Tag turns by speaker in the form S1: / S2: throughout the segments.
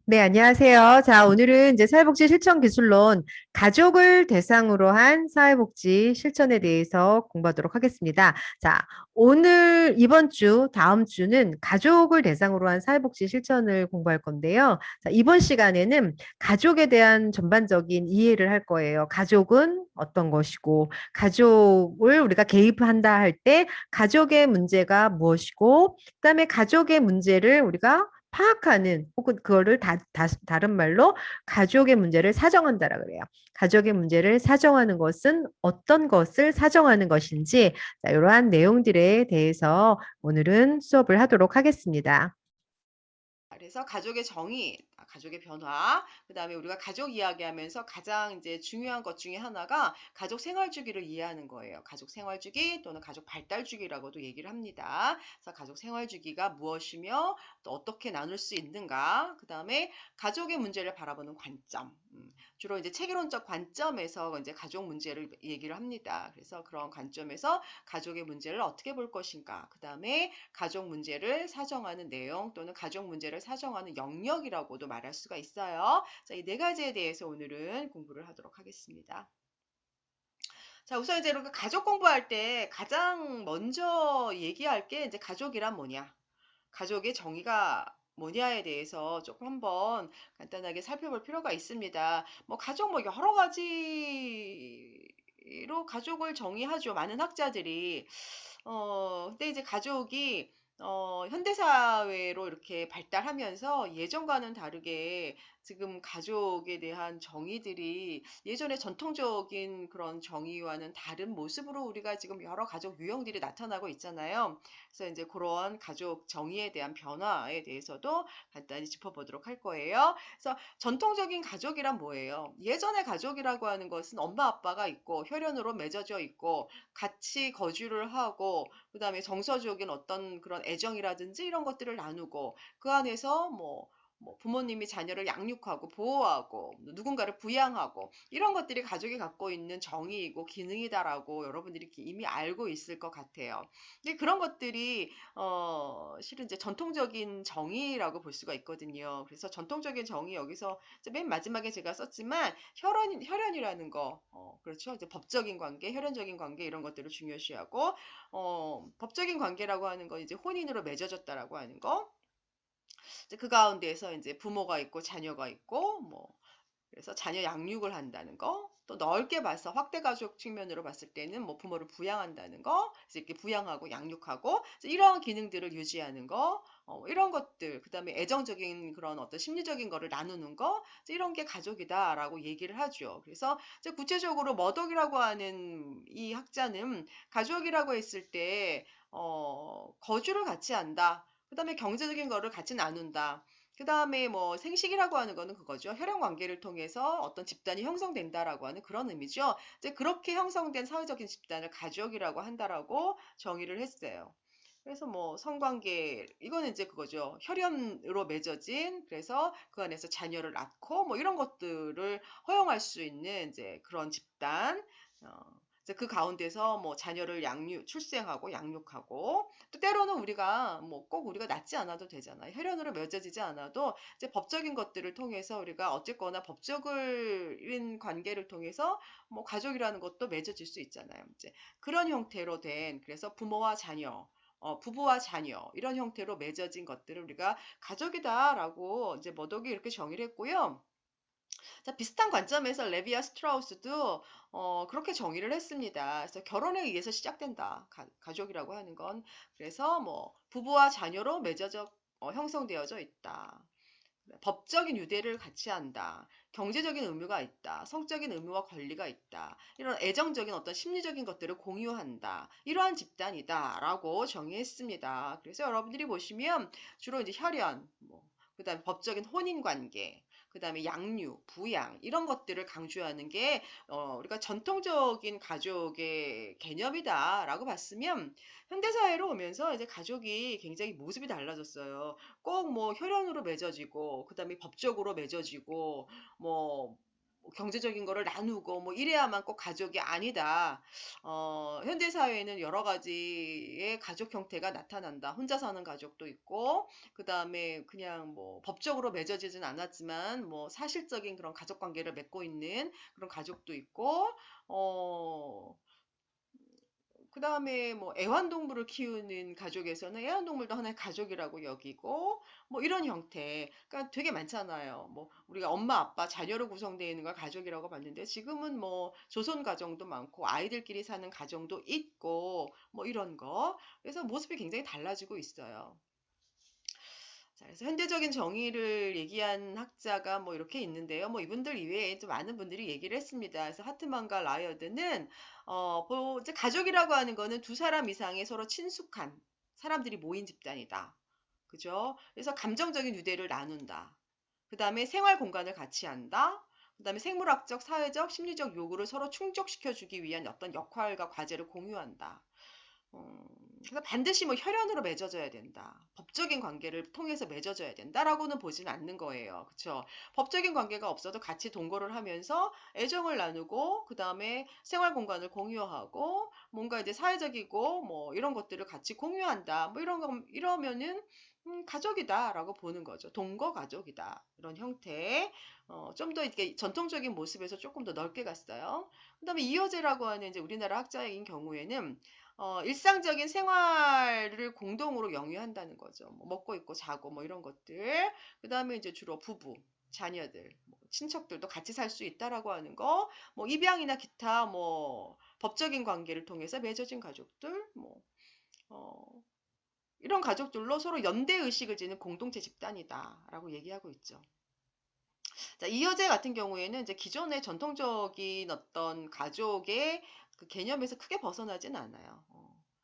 S1: 네, 안녕하세요. 자, 오늘은 이제 사회복지 실천 기술론 가족을 대상으로 한 사회복지 실천에 대해서 공부하도록 하겠습니다. 자, 오늘 이번 주, 다음 주는 가족을 대상으로 한 사회복지 실천을 공부할 건데요. 자, 이번 시간에는 가족에 대한 전반적인 이해를 할 거예요. 가족은 어떤 것이고, 가족을 우리가 개입한다 할 때 가족의 문제가 무엇이고, 그다음에 가족의 문제를 우리가 파악하는 혹은 그거를 다른 말로 가족의 문제를 사정한다라 그래요. 가족의 문제를 사정하는 것은 어떤 것을 사정하는 것인지 자, 이러한 내용들에 대해서 오늘은 수업을 하도록 하겠습니다.
S2: 그래서 가족의 정의, 가족의 변화, 그다음에 우리가 가족 이야기하면서 가장 이제 중요한 것 중에 하나가 가족 생활 주기를 이해하는 거예요. 가족 생활 주기 또는 가족 발달 주기라고도 얘기를 합니다. 그래서 가족 생활 주기가 무엇이며 또 어떻게 나눌 수 있는가, 그다음에 가족의 문제를 바라보는 관점. 주로 이제 체계론적 관점에서 이제 가족 문제를 얘기를 합니다. 그래서 그런 관점에서 가족의 문제를 어떻게 볼 것인가, 그다음에 가족 문제를 사정하는 내용 또는 가족 문제를 사정하는 영역이라고도 말할 수가 있어요. 자, 이 네 가지에 대해서 오늘은 공부를 하도록 하겠습니다. 자, 우선 이제 이렇게 가족 공부할 때 가장 먼저 얘기할 게 이제 가족이란 뭐냐? 가족의 정의가 뭐냐에 대해서 조금 한번 간단하게 살펴볼 필요가 있습니다. 뭐 가족 뭐 여러 가지로 가족을 정의하죠. 많은 학자들이. 근데 이제 가족이 현대사회로 이렇게 발달하면서 예전과는 다르게 지금 가족에 대한 정의들이 예전에 전통적인 그런 정의와는 다른 모습으로 우리가 지금 여러 가족 유형들이 나타나고 있잖아요. 그래서 이제 그런 가족 정의에 대한 변화에 대해서도 간단히 짚어보도록 할 거예요. 그래서 전통적인 가족이란 뭐예요? 예전의 가족이라고 하는 것은 엄마 아빠가 있고 혈연으로 맺어져 있고 같이 거주를 하고 그다음에 정서적인 어떤 그런 애정이라든지 이런 것들을 나누고 그 안에서 뭐 부모님이 자녀를 양육하고 보호하고 누군가를 부양하고 이런 것들이 가족이 갖고 있는 정의이고 기능이다라고 여러분들이 이미 알고 있을 것 같아요. 근데 그런 것들이 실은 이제 전통적인 정의라고 볼 수가 있거든요. 그래서 전통적인 정의 여기서 맨 마지막에 제가 썼지만 혈연이라는 거, 그렇죠. 이제 법적인 관계, 혈연적인 관계 이런 것들을 중요시하고 법적인 관계라고 하는 건 이제 혼인으로 맺어졌다라고 하는 거. 이제 그 가운데에서 이제 부모가 있고 자녀가 있고 그래서 자녀 양육을 한다는 거, 또 넓게 봐서 확대 가족 측면으로 봤을 때는 뭐 부모를 부양한다는 거, 그래서 이렇게 부양하고 양육하고 이런 기능들을 유지하는 거, 이런 것들, 그다음에 애정적인 그런 어떤 심리적인 거를 나누는 거, 이런 게 가족이다라고 얘기를 하죠. 그래서 이제 구체적으로 머독이라고 하는 이 학자는 가족이라고 했을 때 거주를 같이 한다. 그다음에 경제적인 거를 같이 나눈다. 그 다음에 뭐 생식이라고 하는 거는 그거죠. 혈연 관계를 통해서 어떤 집단이 형성된다라고 하는 그런 의미죠. 이제 그렇게 형성된 사회적인 집단을 가족이라고 한다라고 정의를 했어요. 그래서 뭐 성관계 이거는 이제 그거죠. 혈연으로 맺어진 그래서 그 안에서 자녀를 낳고 뭐 이런 것들을 허용할 수 있는 이제 그런 집단. 어, 이제 그 가운데서 뭐 자녀를 출생하고 양육하고 또 때로는 우리가 뭐 꼭 우리가 낳지 않아도 되잖아요. 혈연으로 맺어지지 않아도 이제 법적인 것들을 통해서 우리가 어쨌거나 법적인 관계를 통해서 뭐 가족이라는 것도 맺어질 수 있잖아요. 이제 그런 형태로 된 그래서 부모와 자녀 부부와 자녀 이런 형태로 맺어진 것들을 우리가 가족이다라고 이제 머독이 이렇게 정의를 했고요. 자, 비슷한 관점에서 레비아 스트라우스도 그렇게 정의를 했습니다. 그래서 결혼에 의해서 시작된다. 가족이라고 하는 건 그래서 뭐 부부와 자녀로 맺어져 형성되어져 있다. 법적인 유대를 같이 한다. 경제적인 의무가 있다. 성적인 의무와 권리가 있다. 이런 애정적인 어떤 심리적인 것들을 공유한다. 이러한 집단이다라고 정의했습니다. 그래서 여러분들이 보시면 주로 이제 혈연, 그다음에 법적인 혼인 관계, 그다음에 양육, 부양 이런 것들을 강조하는 게 우리가 전통적인 가족의 개념이다라고 봤으면 현대 사회로 오면서 이제 가족이 굉장히 모습이 달라졌어요. 꼭 뭐 혈연으로 맺어지고 그다음에 법적으로 맺어지고 뭐 뭐 경제적인 거를 나누고 뭐 이래야만 꼭 가족이 아니다. 현대 사회에는 여러 가지의 가족 형태가 나타난다. 혼자 사는 가족도 있고, 그 다음에 그냥 뭐 법적으로 맺어지진 않았지만 뭐 사실적인 그런 가족 관계를 맺고 있는 그런 가족도 있고, 어, 그 다음에 뭐 애완동물을 키우는 가족에서는 애완동물도 하나의 가족이라고 여기고, 뭐 이런 형태. 그러니까 되게 많잖아요. 뭐 우리가 엄마, 아빠, 자녀로 구성되어 있는 걸 가족이라고 봤는데 지금은 뭐 조선 가정도 많고 아이들끼리 사는 가정도 있고 뭐 이런 거. 그래서 모습이 굉장히 달라지고 있어요. 자, 그래서 현대적인 정의를 얘기한 학자가 뭐 이렇게 있는데요. 뭐 이분들 이외에 좀 많은 분들이 얘기를 했습니다. 그래서 하트만과 라이어드는 뭐 이제 가족이라고 하는 거는 두 사람 이상의 서로 친숙한 사람들이 모인 집단이다. 그죠? 그래서 감정적인 유대를 나눈다. 그 다음에 생활 공간을 같이 한다. 그 다음에 생물학적, 사회적, 심리적 요구를 서로 충족시켜주기 위한 어떤 역할과 과제를 공유한다. 그래서 반드시 뭐 혈연으로 맺어져야 된다. 법적인 관계를 통해서 맺어져야 된다라고는 보지는 않는 거예요. 그쵸? 법적인 관계가 없어도 같이 동거를 하면서 애정을 나누고, 그 다음에 생활 공간을 공유하고, 뭔가 이제 사회적이고, 뭐 이런 것들을 같이 공유한다. 뭐 이런 거, 이러면은, 가족이다라고 보는 거죠. 동거 가족이다. 이런 형태. 좀 더 이렇게 전통적인 모습에서 조금 더 넓게 갔어요. 그 다음에 이효재라고 하는 이제 우리나라 학자인 경우에는 일상적인 생활을 공동으로 영위한다는 거죠. 뭐 먹고 입고 자고 뭐 이런 것들. 그다음에 이제 주로 부부, 자녀들, 뭐 친척들도 같이 살 수 있다라고 하는 거. 뭐 입양이나 기타 뭐 법적인 관계를 통해서 맺어진 가족들, 뭐 어, 이런 가족들로 서로 연대 의식을 지닌 공동체 집단이다라고 얘기하고 있죠. 자, 이효재 같은 경우에는 이제 기존의 전통적인 어떤 가족의 그 개념에서 크게 벗어나진 않아요.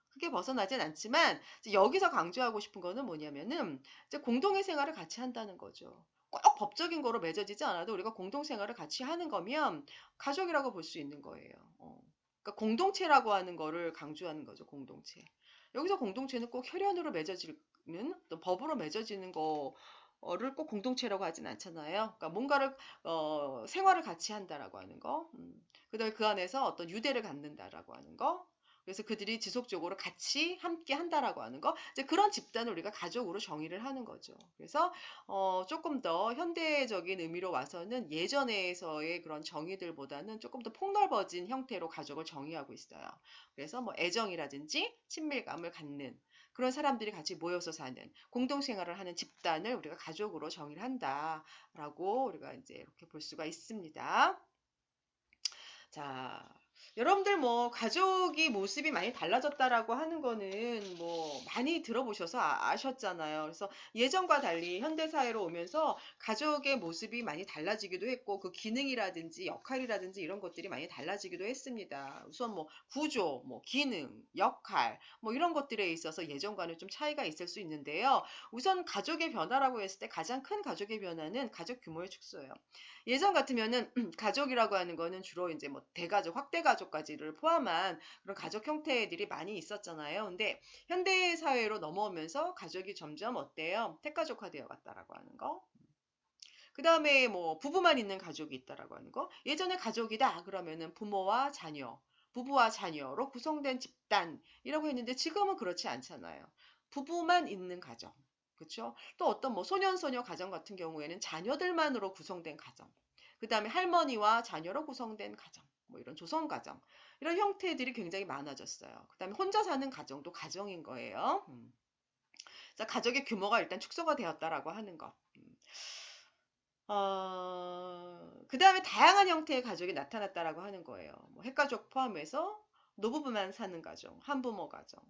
S2: 크게 벗어나진 않지만 이제 여기서 강조하고 싶은 거는 뭐냐면은 이제 공동의 생활을 같이 한다는 거죠. 꼭 법적인 거로 맺어지지 않아도 우리가 공동생활을 같이 하는 거면 가족이라고 볼 수 있는 거예요. 그러니까 공동체라고 하는 거를 강조하는 거죠, 공동체. 여기서 공동체는 꼭 혈연으로 맺어지는 또 법으로 맺어지는 거를 꼭 공동체라고 하진 않잖아요. 그러니까 뭔가를 생활을 같이 한다라고 하는 거, 그다음에 그 안에서 어떤 유대를 갖는다라고 하는 거, 그래서 그들이 지속적으로 같이 함께 한다라고 하는 거, 이제 그런 집단을 우리가 가족으로 정의를 하는 거죠. 그래서 조금 더 현대적인 의미로 와서는 예전에서의 그런 정의들보다는 조금 더 폭넓어진 형태로 가족을 정의하고 있어요. 그래서 뭐 애정이라든지 친밀감을 갖는 그런 사람들이 같이 모여서 사는 공동생활을 하는 집단을 우리가 가족으로 정의를 한다라고 우리가 이제 이렇게 볼 수가 있습니다. 자, 여러분들 뭐 가족이 모습이 많이 달라졌다라고 하는 거는 뭐 많이 들어보셔서 아셨잖아요. 그래서 예전과 달리 현대 사회로 오면서 가족의 모습이 많이 달라지기도 했고 그 기능이라든지 역할이라든지 이런 것들이 많이 달라지기도 했습니다. 우선 뭐 구조, 뭐 기능, 역할 뭐 이런 것들에 있어서 예전과는 좀 차이가 있을 수 있는데요. 우선 가족의 변화라고 했을 때 가장 큰 가족의 변화는 가족 규모의 축소예요. 예전 같으면은 가족이라고 하는 거는 주로 이제 뭐 대가족, 확대가족까지를 포함한 그런 가족 형태들이 많이 있었잖아요. 근데 현대 사회로 넘어오면서 가족이 점점 어때요? 핵가족화 되어 갔다라고 하는 거. 그 다음에 뭐 부부만 있는 가족이 있다라고 하는 거. 예전에 가족이다 그러면은 부모와 자녀, 부부와 자녀로 구성된 집단이라고 했는데 지금은 그렇지 않잖아요. 부부만 있는 가정. 그렇죠? 또 어떤 뭐 소년소녀 가정 같은 경우에는 자녀들만으로 구성된 가정. 그 다음에 할머니와 자녀로 구성된 가정. 뭐 이런 조성 가정. 이런 형태들이 굉장히 많아졌어요. 그 다음에 혼자 사는 가정도 가정인 거예요. 자, 가족의 규모가 일단 축소가 되었다라고 하는 것. 그 다음에 다양한 형태의 가족이 나타났다라고 하는 거예요. 뭐 핵가족 포함해서 노부부만 사는 가정, 한부모 가정,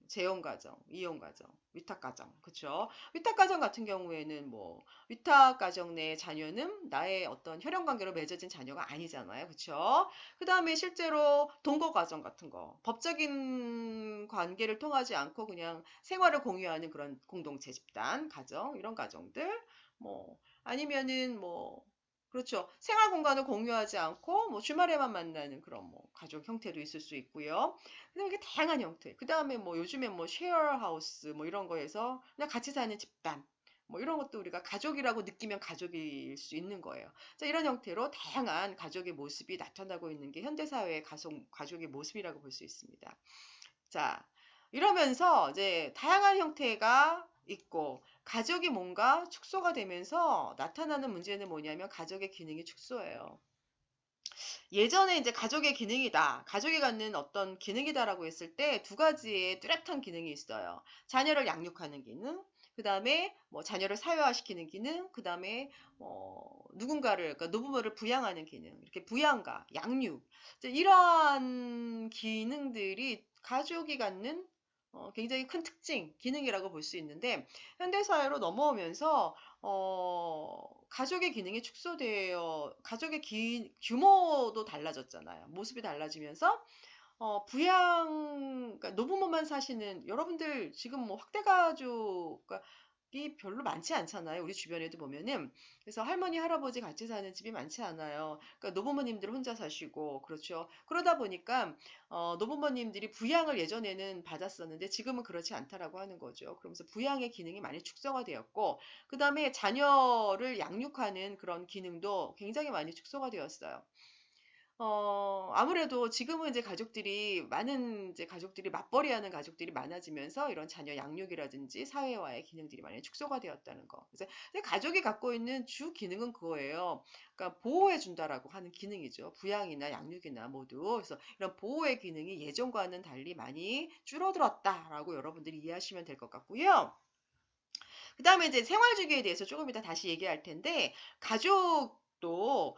S2: 재혼 가정, 이혼 가정, 위탁 가정, 그쵸? 위탁 가정 같은 경우에는 뭐 위탁 가정 내 자녀는 나의 어떤 혈연 관계로 맺어진 자녀가 아니잖아요, 그쵸? 그 다음에 실제로 동거 가정 같은 거, 법적인 관계를 통하지 않고 그냥 생활을 공유하는 그런 공동체 집단 가정 이런 가정들, 뭐 아니면은 뭐 그렇죠. 생활 공간을 공유하지 않고 뭐 주말에만 만나는 그런 뭐 가족 형태도 있을 수 있고요. 그다음에 이게 다양한 형태. 그다음에 뭐 요즘에 뭐 쉐어하우스 뭐 이런 거에서 그냥 같이 사는 집단. 뭐 이런 것도 우리가 가족이라고 느끼면 가족일 수 있는 거예요. 자, 이런 형태로 다양한 가족의 모습이 나타나고 있는 게 현대사회의 가족의 모습이라고 볼 수 있습니다. 자, 이러면서 이제 다양한 형태가 있고 가족이 뭔가 축소가 되면서 나타나는 문제는 뭐냐면 가족의 기능이 축소해요. 예전에 이제 가족의 기능이다, 가족이 갖는 어떤 기능이다라고 했을 때 두 가지의 뚜렷한 기능이 있어요. 자녀를 양육하는 기능, 그 다음에 뭐 자녀를 사회화시키는 기능, 그 다음에 누군가를, 그러니까 노부모를 부양하는 기능, 이렇게 부양과 양육, 이제 이러한 기능들이 가족이 갖는 굉장히 큰 특징, 기능이라고 볼 수 있는데 현대사회로 넘어오면서 가족의 기능이 축소되어 가족의 규모도 달라졌잖아요. 모습이 달라지면서 그러니까 노부모만 사시는 여러분들 지금 뭐 확대가족이 별로 많지 않잖아요. 우리 주변에도 보면은. 그래서 할머니, 할아버지 같이 사는 집이 많지 않아요. 그러니까 노부모님들 혼자 사시고, 그렇죠. 그러다 보니까, 노부모님들이 부양을 예전에는 받았었는데 지금은 그렇지 않다라고 하는 거죠. 그러면서 부양의 기능이 많이 축소가 되었고, 그 다음에 자녀를 양육하는 그런 기능도 굉장히 많이 축소가 되었어요. 아무래도 지금은 이제 많은 이제 가족들이 맞벌이하는 가족들이 많아지면서 이런 자녀 양육이라든지 사회화의 기능들이 많이 축소가 되었다는 거. 그래서 근데 가족이 갖고 있는 주 기능은 그거예요. 그러니까 보호해 준다라고 하는 기능이죠. 부양이나 양육이나 모두. 그래서 이런 보호의 기능이 예전과는 달리 많이 줄어들었다라고 여러분들이 이해하시면 될 것 같고요. 그 다음에 이제 생활주기에 대해서 조금 이따 다시 얘기할 텐데, 가족도,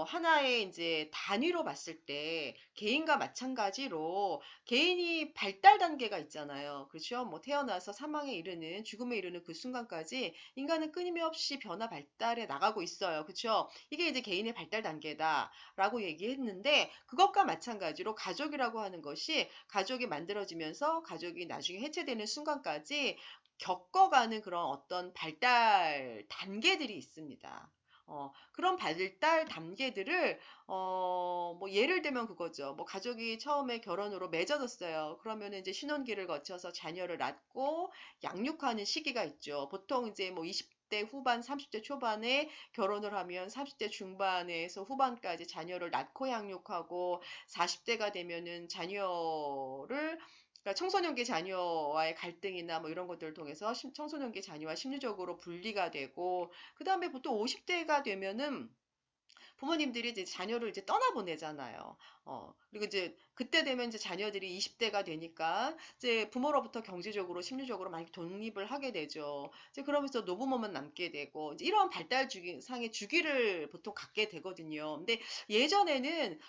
S2: 하나의 이제 단위로 봤을 때, 개인과 마찬가지로, 개인이 발달 단계가 있잖아요. 그렇죠? 뭐 태어나서 사망에 이르는, 죽음에 이르는 그 순간까지 인간은 끊임없이 변화 발달해 나가고 있어요. 그렇죠? 이게 이제 개인의 발달 단계다라고 얘기했는데, 그것과 마찬가지로 가족이라고 하는 것이 가족이 만들어지면서 가족이 나중에 해체되는 순간까지 겪어가는 그런 어떤 발달 단계들이 있습니다. 그런 발달 단계들을, 뭐, 예를 들면 그거죠. 뭐, 가족이 처음에 결혼으로 맺어졌어요. 그러면 이제 신혼기를 거쳐서 자녀를 낳고 양육하는 시기가 있죠. 보통 이제 뭐 20대 후반, 30대 초반에 결혼을 하면 30대 중반에서 후반까지 자녀를 낳고 양육하고 40대가 되면은 자녀를 그러니까 청소년기 자녀와의 갈등이나 뭐 이런 것들을 통해서 청소년기 자녀와 심리적으로 분리가 되고, 그 다음에 보통 50대가 되면은 부모님들이 이제 자녀를 이제 떠나보내잖아요. 그리고 이제 그때 되면 이제 자녀들이 20대가 되니까 이제 부모로부터 경제적으로, 심리적으로 많이 독립을 하게 되죠. 이제 그러면서 노부모만 남게 되고, 이제 이런 상의 주기를 보통 갖게 되거든요. 근데 예전에는,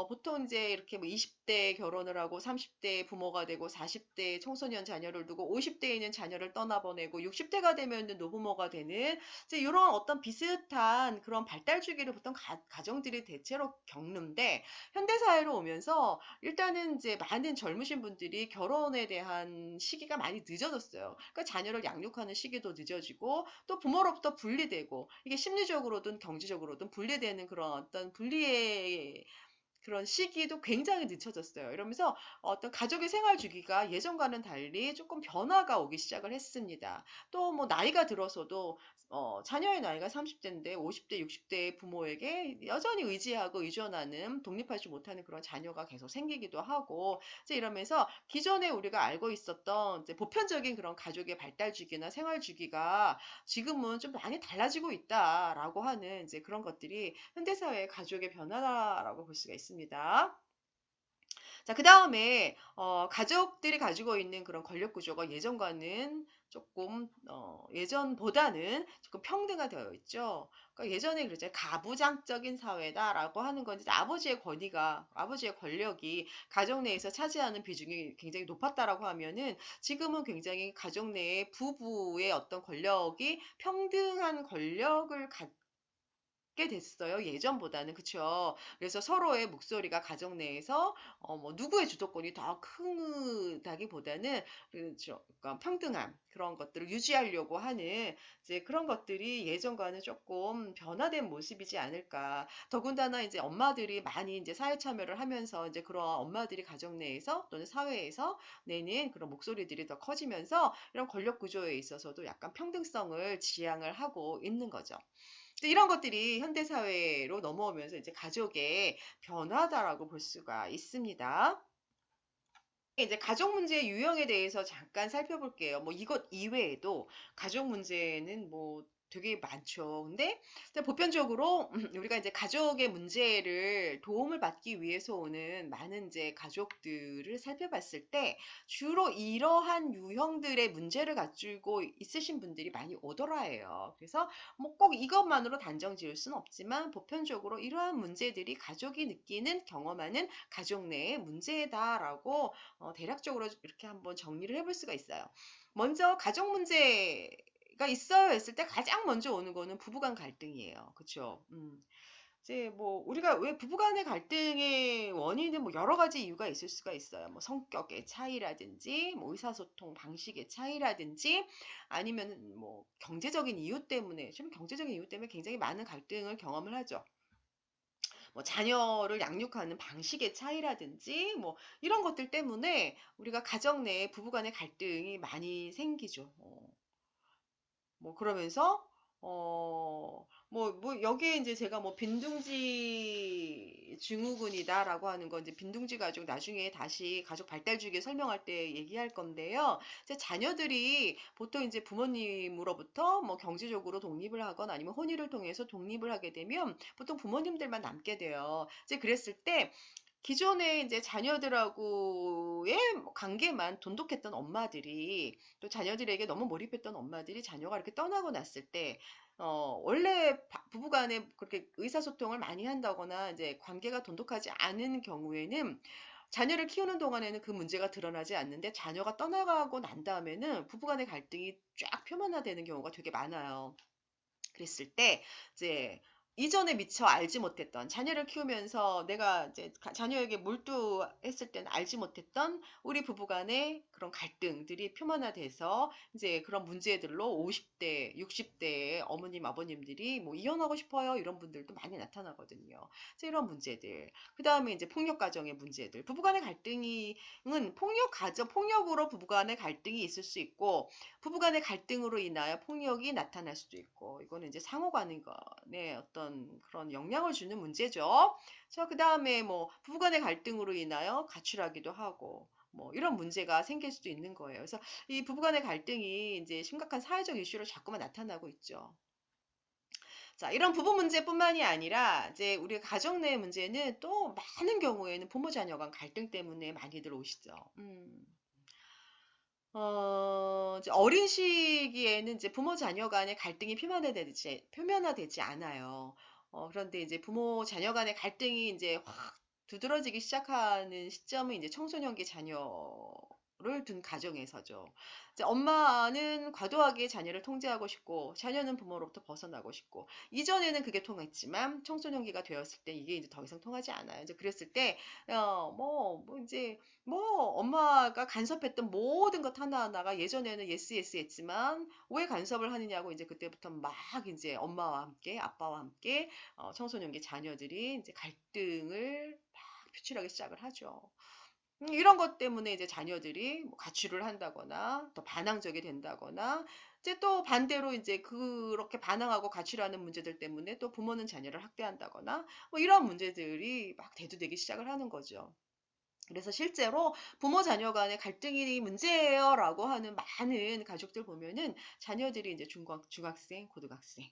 S2: 보통 이제 이렇게 뭐 20대 결혼을 하고 30대 부모가 되고 40대 청소년 자녀를 두고 50대에 있는 자녀를 떠나보내고 60대가 되면 노부모가 되는 이제 이런 어떤 비슷한 그런 발달 주기를 보통 가정들이 대체로 겪는데 현대 사회로 오면서 일단은 이제 많은 젊으신 분들이 결혼에 대한 시기가 많이 늦어졌어요. 그러니까 자녀를 양육하는 시기도 늦어지고 또 부모로부터 분리되고 이게 심리적으로든 경제적으로든 분리되는 그런 어떤 분리의 그런 시기도 굉장히 늦춰졌어요. 이러면서 어떤 가족의 생활 주기가 예전과는 달리 조금 변화가 오기 시작을 했습니다. 또 뭐 나이가 들어서도 자녀의 나이가 30대인데 50대, 60대의 부모에게 여전히 의지하고 의존하는 독립하지 못하는 그런 자녀가 계속 생기기도 하고 이제 이러면서 기존에 우리가 알고 있었던 이제 보편적인 그런 가족의 발달 주기나 생활 주기가 지금은 좀 많이 달라지고 있다라고 하는 이제 그런 것들이 현대사회의 가족의 변화라고 볼 수가 있습니다. 자, 그 다음에, 가족들이 가지고 있는 그런 권력 구조가 예전과는 조금, 예전보다는 조금 평등화되어 있죠. 그러니까 예전에 그랬죠. 가부장적인 사회다라고 하는 건 이제 아버지의 권력이 가정 내에서 차지하는 비중이 굉장히 높았다라고 하면은 지금은 굉장히 가정 내에 부부의 어떤 권력이 평등한 권력을 게 됐어요. 예전보다는. 그쵸? 그래서 서로의 목소리가 가정 내에서 뭐 누구의 주도권이 더 크다기보다는 그렇죠. 그러니까 평등함 그런 것들을 유지하려고 하는 이제 그런 것들이 예전과는 조금 변화된 모습이지 않을까. 더군다나 이제 엄마들이 많이 이제 사회 참여를 하면서 이제 그런 엄마들이 가정 내에서 또는 사회에서 내는 그런 목소리들이 더 커지면서 이런 권력 구조에 있어서도 약간 평등성을 지향을 하고 있는 거죠. 이런 것들이 현대 사회로 넘어오면서 이제 가족의 변화다라고 볼 수가 있습니다. 이제 가족 문제의 유형에 대해서 잠깐 살펴볼게요. 뭐 이것 이외에도 가족 문제는 뭐 되게 많죠. 근데 보편적으로 우리가 이제 가족의 문제를 도움을 받기 위해서 오는 많은 이제 가족들을 살펴봤을 때 주로 이러한 유형들의 문제를 가지고 있으신 분들이 많이 오더라예요. 그래서 뭐 꼭 이것만으로 단정 지을 수는 없지만 보편적으로 이러한 문제들이 가족이 느끼는 경험하는 가족 내의 문제다라고 대략적으로 이렇게 한번 정리를 해볼 수가 있어요. 먼저 가족 문제가 있어요 했을 때 가장 먼저 오는 거는 부부간 갈등이에요. 그쵸? 이제 뭐 우리가 왜 부부간의 갈등의 원인은 뭐 여러 가지 이유가 있을 수가 있어요. 뭐 성격의 차이라든지, 뭐 의사소통 방식의 차이라든지, 아니면 뭐 경제적인 이유 때문에, 좀 경제적인 이유 때문에 굉장히 많은 갈등을 경험을 하죠. 뭐 자녀를 양육하는 방식의 차이라든지 뭐 이런 것들 때문에 우리가 가정 내에 부부간의 갈등이 많이 생기죠. 뭐 그러면서 뭐 여기에 이제 제가 뭐 빈둥지 증후군이다라고 하는 건 이제 빈둥지 가족 나중에 다시 가족 발달 주기에 설명할 때 얘기할 건데요. 이제 자녀들이 보통 이제 부모님으로부터 뭐 경제적으로 독립을 하거나 아니면 혼인을 통해서 독립을 하게 되면 보통 부모님들만 남게 돼요. 이제 그랬을 때 기존에 이제 자녀들하고의 뭐 관계만 돈독했던 엄마들이 또 자녀들에게 너무 몰입했던 엄마들이 자녀가 이렇게 떠나고 났을 때, 원래 부부간에 그렇게 의사소통을 많이 한다거나 이제 관계가 돈독하지 않은 경우에는 자녀를 키우는 동안에는 그 문제가 드러나지 않는데 자녀가 떠나가고 난 다음에는 부부간의 갈등이 쫙 표면화되는 경우가 되게 많아요. 그랬을 때 이제 이전에 미처 알지 못했던 자녀를 키우면서 내가 이제 자녀에게 몰두했을 때는 알지 못했던 우리 부부간의 그런 갈등들이 표면화돼서 이제 그런 문제들로 50대, 60대의 어머님, 아버님들이 뭐 이혼하고 싶어요 이런 분들도 많이 나타나거든요. 그래서 이런 문제들. 그 다음에 이제 폭력 가정의 문제들. 부부간의 갈등은 폭력 가정, 폭력으로 부부간의 갈등이 있을 수 있고 부부간의 갈등으로 인하여 폭력이 나타날 수도 있고, 이거는 이제 상호간의 어떤 그런 영향을 주는 문제죠. 자, 그 다음에 뭐, 부부간의 갈등으로 인하여 가출하기도 하고, 뭐, 이런 문제가 생길 수도 있는 거예요. 그래서 이 부부간의 갈등이 이제 심각한 사회적 이슈로 자꾸만 나타나고 있죠. 자, 이런 부부 문제뿐만이 아니라 이제 우리 가정 내 문제는 또 많은 경우에는 부모 자녀 간 갈등 때문에 많이들 오시죠. 이제 어린 시기에는 이제 부모 자녀 간의 갈등이 표면화되지 않아요. 그런데 이제 부모 자녀 간의 갈등이 이제 확 두드러지기 시작하는 시점은 이제 청소년기 자녀를 둔 가정에서죠. 이제 엄마는 과도하게 자녀를 통제하고 싶고, 자녀는 부모로부터 벗어나고 싶고, 이전에는 그게 통했지만, 청소년기가 되었을 때 이게 이제 더 이상 통하지 않아요. 이제 그랬을 때, 이제 뭐 엄마가 간섭했던 모든 것 하나하나가 예전에는 예스 예스 했지만 왜 간섭을 하느냐고 이제 그때부터 막 이제 엄마와 함께 아빠와 함께 청소년기 자녀들이 이제 갈등을 막 표출하기 시작을 하죠. 이런 것 때문에 이제 자녀들이 뭐 가출을 한다거나 더 반항적이 된다거나 이제 또 반대로 이제 그렇게 반항하고 가출하는 문제들 때문에 또 부모는 자녀를 학대한다거나 뭐 이런 문제들이 막 대두되기 시작을 하는 거죠. 그래서 실제로 부모 자녀 간의 갈등이 문제예요라고 하는 많은 가족들 보면은 자녀들이 이제 중학생, 고등학생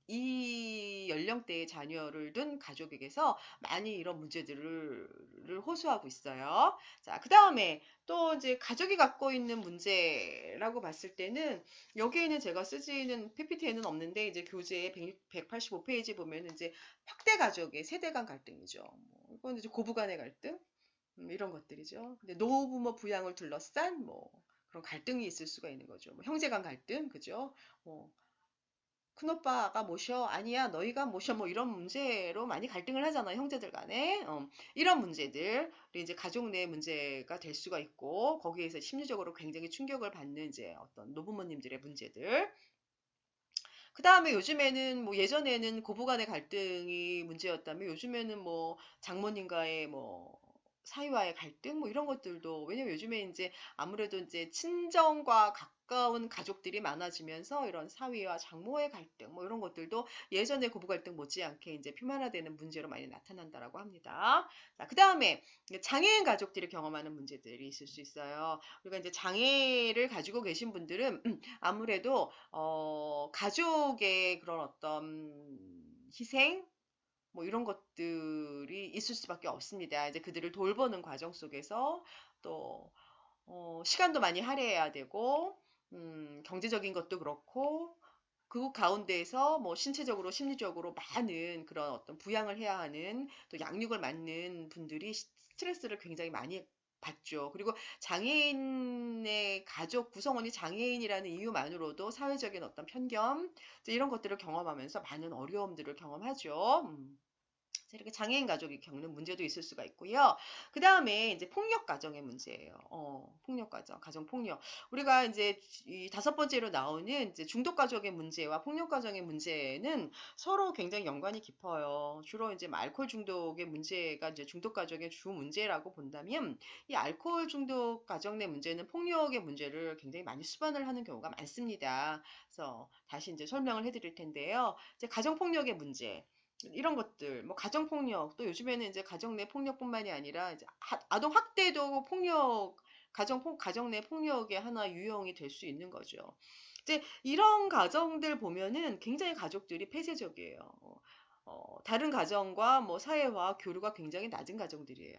S2: 이 연령대의 자녀를 둔 가족에게서 많이 이런 문제들을 호소하고 있어요. 자, 그 다음에 또 이제 가족이 갖고 있는 문제라고 봤을 때는 여기에는 제가 쓰지는 PPT에는 없는데 이제 교재 185페이지 보면 이제 확대 가족의 세대 간 갈등이죠. 뭐 이건 이제 고부 간의 갈등. 이런 것들이죠. 근데 노부모 부양을 둘러싼 뭐 그런 갈등이 있을 수가 있는 거죠. 뭐 형제 간 갈등, 그죠? 뭐 큰오빠가 모셔? 아니야, 너희가 모셔? 뭐 이런 문제로 많이 갈등을 하잖아, 형제들 간에. 이런 문제들이 이제 가족 내 문제가 될 수가 있고, 거기에서 심리적으로 굉장히 충격을 받는 이제 어떤 노부모님들의 문제들. 그 다음에 요즘에는 뭐 예전에는 고부간의 갈등이 문제였다면 요즘에는 뭐 장모님과의 뭐 사이와의 갈등 뭐 이런 것들도 왜냐면 요즘에 이제 아무래도 이제 친정과 가까운 가족들이 많아지면서 이런 사위와 장모의 갈등 뭐 이런 것들도 예전의 고부 갈등 못지않게 이제 표면화되는 문제로 많이 나타난다라고 합니다. 자, 그 다음에 장애인 가족들이 경험하는 문제들이 있을 수 있어요. 우리가 이제 장애를 가지고 계신 분들은 아무래도 가족의 그런 어떤 희생 뭐 이런 것들이 있을 수밖에 없습니다. 이제 그들을 돌보는 과정 속에서 또 시간도 많이 할애해야 되고 경제적인 것도 그렇고 그 가운데에서 뭐 신체적으로 심리적으로 많은 그런 어떤 부양을 해야 하는 또 양육을 맡는 분들이 스트레스를 굉장히 많이 받죠. 그리고 장애인의 가족 구성원이 장애인이라는 이유만으로도 사회적인 어떤 편견 이런 것들을 경험하면서 많은 어려움들을 경험하죠. 이렇게 장애인 가족이 겪는 문제도 있을 수가 있고요. 그 다음에 이제 폭력 가정의 문제예요. 폭력 가정, 가정 폭력. 우리가 이제 이 다섯 번째로 나오는 이제 중독 가족의 문제와 폭력 가정의 문제는 서로 굉장히 연관이 깊어요. 주로 이제 알코올 중독의 문제가 이제 중독 가족의 주 문제라고 본다면 이 알코올 중독 가정 내 문제는 폭력의 문제를 굉장히 많이 수반을 하는 경우가 많습니다. 그래서 다시 이제 설명을 해드릴 텐데요. 이제 가정 폭력의 문제. 이런 것들, 뭐 가정폭력, 또 요즘에는 이제 가정 내 폭력뿐만이 아니라 이제 아동 학대도 폭력, 가정 내 폭력의 하나 유형이 될 수 있는 거죠. 이제 이런 가정들 보면은 굉장히 가족들이 폐쇄적이에요. 다른 가정과 뭐 사회와 교류가 굉장히 낮은 가정들이에요.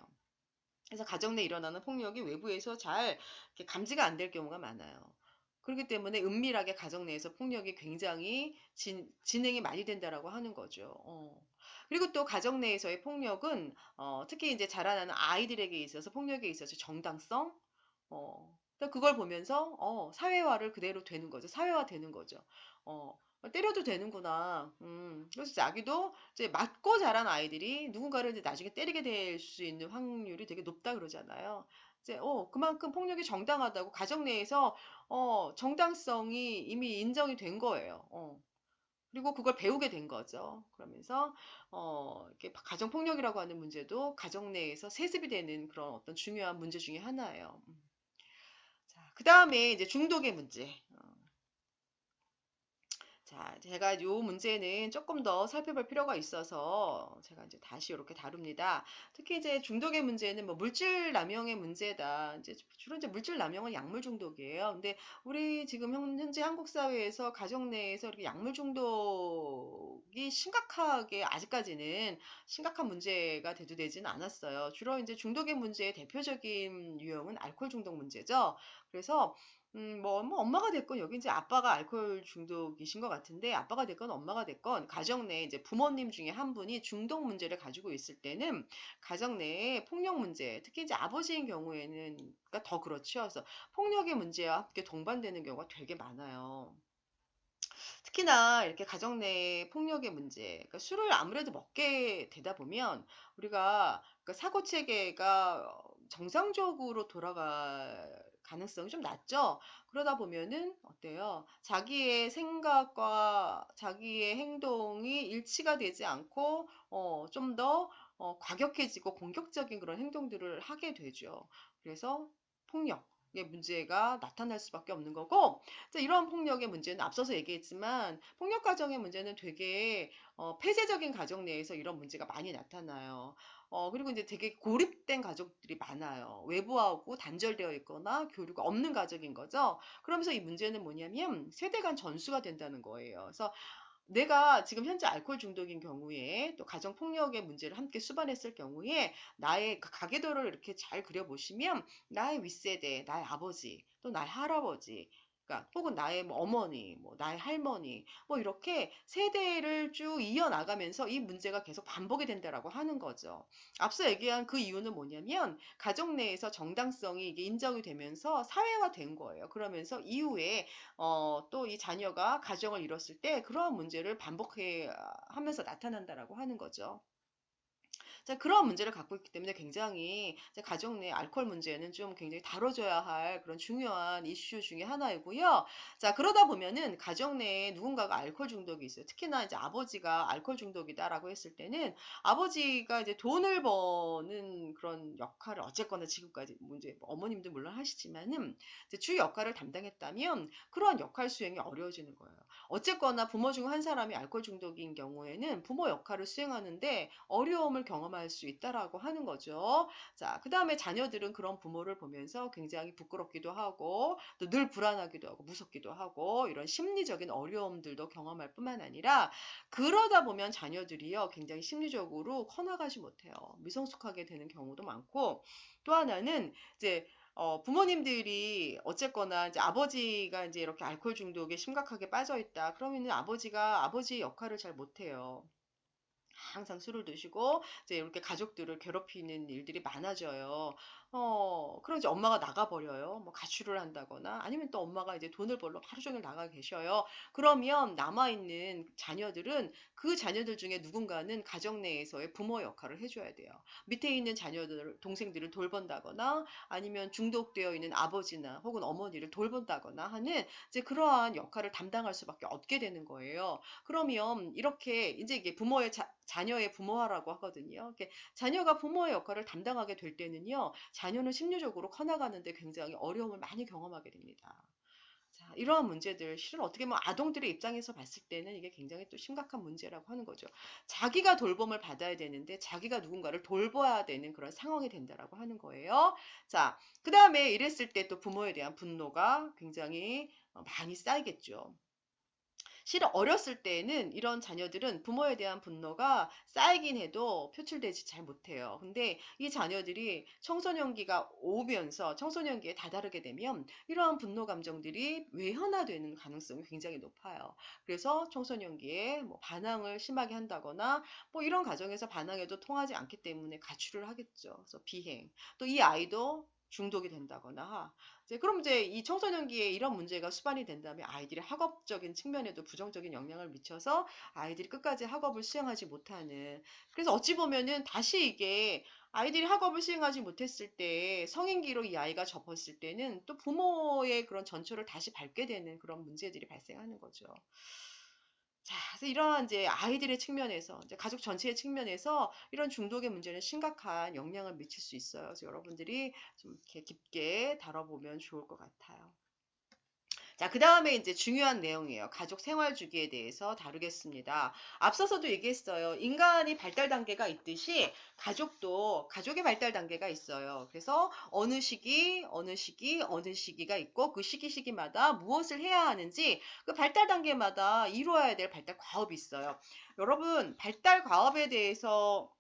S2: 그래서 가정 내 일어나는 폭력이 외부에서 잘 이렇게 감지가 안 될 경우가 많아요. 그렇기 때문에 은밀하게 가정 내에서 폭력이 굉장히 진행이 많이 된다라고 하는 거죠. 그리고 또 가정 내에서의 폭력은 특히 이제 자라나는 아이들에게 있어서 폭력에 있어서 정당성, 그러니까 그걸 보면서 사회화를 그대로 되는 거죠. 사회화 되는 거죠. 어, 때려도 되는구나. 그래서 자기도 이제 맞고 자란 아이들이 누군가를 이제 나중에 때리게 될 수 있는 확률이 되게 높다 그러잖아요. 이제 그만큼 폭력이 정당하다고 가정 내에서 정당성이 이미 인정이 된 거예요. 그리고 그걸 배우게 된 거죠. 그러면서 이렇게 가정 폭력이라고 하는 문제도 가정 내에서 세습이 되는 그런 어떤 중요한 문제 중에 하나예요. 자, 그 다음에 이제 중독의 문제. 자, 제가 요 문제는 조금 더 살펴볼 필요가 있어서 제가 이제 다시 이렇게 다룹니다. 특히 이제 중독의 문제는 뭐 물질 남용의 문제다. 이제 주로 이제 물질 남용은 약물 중독이에요. 근데 우리 지금 현재 한국 사회에서 가정 내에서 이렇게 약물 중독이 심각하게 아직까지는 심각한 문제가 대두되지는 않았어요. 주로 이제 중독의 문제의 대표적인 유형은 알코올 중독 문제죠. 그래서 뭐 엄마가 됐건 여기 이제 아빠가 알코올 중독이신 것 같은데 아빠가 됐건 엄마가 됐건 가정 내에 이제 부모님 중에 한 분이 중독 문제를 가지고 있을 때는 가정 내에 폭력 문제, 특히 이제 아버지인 경우에는 그러니까 더 그렇죠. 그래서 폭력의 문제와 함께 동반되는 경우가 되게 많아요. 특히나 이렇게 가정 내 폭력의 문제, 그러니까 술을 아무래도 먹게 되다 보면 우리가 그러니까 사고 체계가 정상적으로 돌아갈 가능성이 좀 낮죠. 그러다 보면은 어때요? 자기의 생각과 자기의 행동이 일치가 되지 않고 좀 더 과격해지고 공격적인 그런 행동들을 하게 되죠. 그래서 폭력의 문제가 나타날 수밖에 없는 거고 자, 이런 폭력의 문제는 앞서서 얘기했지만 폭력 가정의 문제는 되게 폐쇄적인 가정 내에서 이런 문제가 많이 나타나요. 그리고 이제 되게 고립된 가족들이 많아요. 외부하고 단절되어 있거나 교류가 없는 가족인 거죠. 그러면서 이 문제는 뭐냐면 세대 간 전수가 된다는 거예요. 그래서 내가 지금 현재 알코올 중독인 경우에 또 가정 폭력의 문제를 함께 수반했을 경우에 나의 그 가계도를 이렇게 잘 그려보시면 나의 윗세대, 나의 아버지, 또 나의 할아버지 그러니까 혹은 나의 뭐 어머니, 뭐 나의 할머니, 뭐 이렇게 세대를 쭉 이어나가면서 이 문제가 계속 반복이 된다라고 하는 거죠. 앞서 얘기한 그 이유는 뭐냐면 가족 내에서 정당성이 이게 인정이 되면서 사회화된 거예요. 그러면서 이후에 또 이 자녀가 가정을 이뤘을 때 그러한 문제를 반복해 하면서 나타난다라고 하는 거죠. 자, 그런 문제를 갖고 있기 때문에 굉장히 이제 가족 내 알코올 문제는 좀 굉장히 다뤄줘야 할 그런 중요한 이슈 중에 하나이고요. 자, 그러다 보면은 가족 내에 누군가가 알코올 중독이 있어요. 특히나 이제 아버지가 알코올 중독이다라고 했을 때는 아버지가 이제 돈을 버는 그런 역할을 어쨌거나 지금까지 뭐 이제 뭐 어머님도 물론 하시지만은 이제 주 역할을 담당했다면 그러한 역할 수행이 어려워지는 거예요. 어쨌거나 부모 중 한 사람이 알코올 중독인 경우에는 부모 역할을 수행하는데 어려움을 경험할 수 있다라고 하는 거죠. 자, 그 다음에 자녀들은 그런 부모를 보면서 굉장히 부끄럽기도 하고 또 늘 불안하기도 하고 무섭기도 하고 이런 심리적인 어려움들도 경험할 뿐만 아니라 그러다 보면 자녀들이요 굉장히 심리적으로 커나가지 못해요. 미성숙하게 되는 경우도 많고 또 하나는 이제 부모님들이 어쨌거나 이제 아버지가 이제 이렇게 알코올 중독에 심각하게 빠져 있다. 그러면은 아버지가 아버지의 역할을 잘 못해요. 항상 술을 드시고 이제 이렇게 가족들을 괴롭히는 일들이 많아져요. 그럼 이제 엄마가 나가버려요. 뭐 가출을 한다거나 아니면 또 엄마가 이제 돈을 벌러 하루 종일 나가 계셔요. 그러면 남아있는 자녀들은 그 자녀들 중에 누군가는 가정 내에서의 부모 역할을 해줘야 돼요. 밑에 있는 자녀들, 동생들을 돌본다거나 아니면 중독되어 있는 아버지나 혹은 어머니를 돌본다거나 하는 이제 그러한 역할을 담당할 수밖에 없게 되는 거예요. 그러면 이렇게 이제 이게 부모의 자녀의 부모화라고 하거든요. 이렇게 자녀가 부모의 역할을 담당하게 될 때는요, 자녀는 심리적으로 커나가는데 굉장히 어려움을 많이 경험하게 됩니다. 자, 이러한 문제들, 실은 어떻게 보면 아동들의 입장에서 봤을 때는 이게 굉장히 또 심각한 문제라고 하는 거죠. 자기가 돌봄을 받아야 되는데 자기가 누군가를 돌봐야 되는 그런 상황이 된다라고 하는 거예요. 자, 그 다음에 이랬을 때 또 부모에 대한 분노가 굉장히 많이 쌓이겠죠. 실은 어렸을 때에는 이런 자녀들은 부모에 대한 분노가 쌓이긴 해도 표출되지 잘 못해요. 근데 이 자녀들이 청소년기가 오면서 청소년기에 다다르게 되면 이러한 분노 감정들이 외현화되는 가능성이 굉장히 높아요. 그래서 청소년기에 뭐 반항을 심하게 한다거나 뭐 이런 과정에서 반항해도 통하지 않기 때문에 가출을 하겠죠. 그래서 비행. 또 이 아이도 중독이 된다거나 이제 그럼 이제 이 청소년기에 이런 문제가 수반이 된다면 아이들이 학업적인 측면에도 부정적인 영향을 미쳐서 아이들이 끝까지 학업을 수행하지 못하는 그래서 어찌 보면은 다시 이게 아이들이 학업을 수행하지 못했을 때 성인기로 이 아이가 접었을 때는 또 부모의 그런 전초를 다시 밟게 되는 그런 문제들이 발생하는 거죠. 자, 그래서 이러한 이제 아이들의 측면에서, 이제 가족 전체의 측면에서 이런 중독의 문제는 심각한 영향을 미칠 수 있어요. 그래서 여러분들이 좀 이렇게 깊게 다뤄보면 좋을 것 같아요. 자, 그 다음에 이제 중요한 내용이에요. 가족 생활 주기에 대해서 다루겠습니다. 앞서서도 얘기했어요. 인간이 발달 단계가 있듯이 가족도 가족의 발달 단계가 있어요. 그래서 어느 시기가 있고 그 시기마다 무엇을 해야 하는지 그 발달 단계마다 이루어야 될 발달 과업이 있어요. 여러분, 발달 과업에 대해서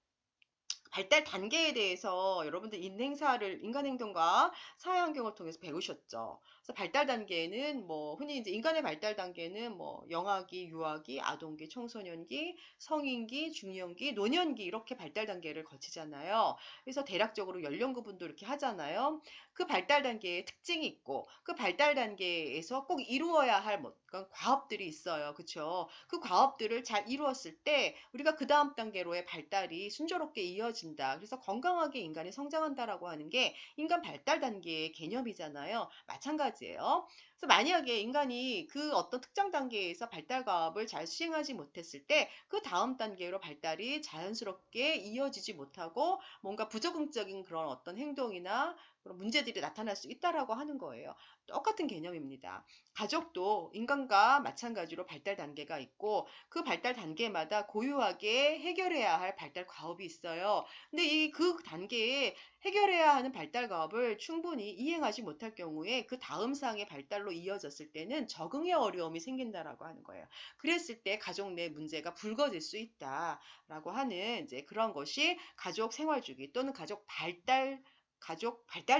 S2: 발달 단계에 대해서 여러분들 인간 행동과 사회 환경을 통해서 배우셨죠. 그래서 발달 단계는 뭐 흔히 이제 인간의 발달 단계는 뭐 영아기, 유아기, 아동기, 청소년기, 성인기, 중년기, 노년기 이렇게 발달 단계를 거치잖아요. 그래서 대략적으로 연령 구분도 이렇게 하잖아요. 그 발달 단계의 특징이 있고 그 발달 단계에서 꼭 이루어야 할 뭐, 그런 과업들이 있어요. 그렇죠? 그 과업들을 잘 이루었을 때 우리가 그 다음 단계로의 발달이 순조롭게 이어진다. 그래서 건강하게 인간이 성장한다라고 하는 게 인간 발달 단계의 개념이잖아요. 마찬가지예요. 그래서 만약에 인간이 그 어떤 특정 단계에서 발달 과업을 잘 수행하지 못했을 때 그 다음 단계로 발달이 자연스럽게 이어지지 못하고 뭔가 부적응적인 그런 어떤 행동이나 그런 문제들이 나타날 수 있다라고 하는 거예요. 똑같은 개념입니다. 가족도 인간과 마찬가지로 발달 단계가 있고 그 발달 단계마다 고유하게 해결해야 할 발달 과업이 있어요. 근데 이 그 단계에 해결해야 하는 발달 과업을 충분히 이행하지 못할 경우에 그 다음 상의 발달로 이어졌을 때는 적응의 어려움이 생긴다라고 하는 거예요. 그랬을 때 가족 내 문제가 불거질 수 있다라고 하는 이제 그런 것이 가족 생활 주기 또는 가족 발달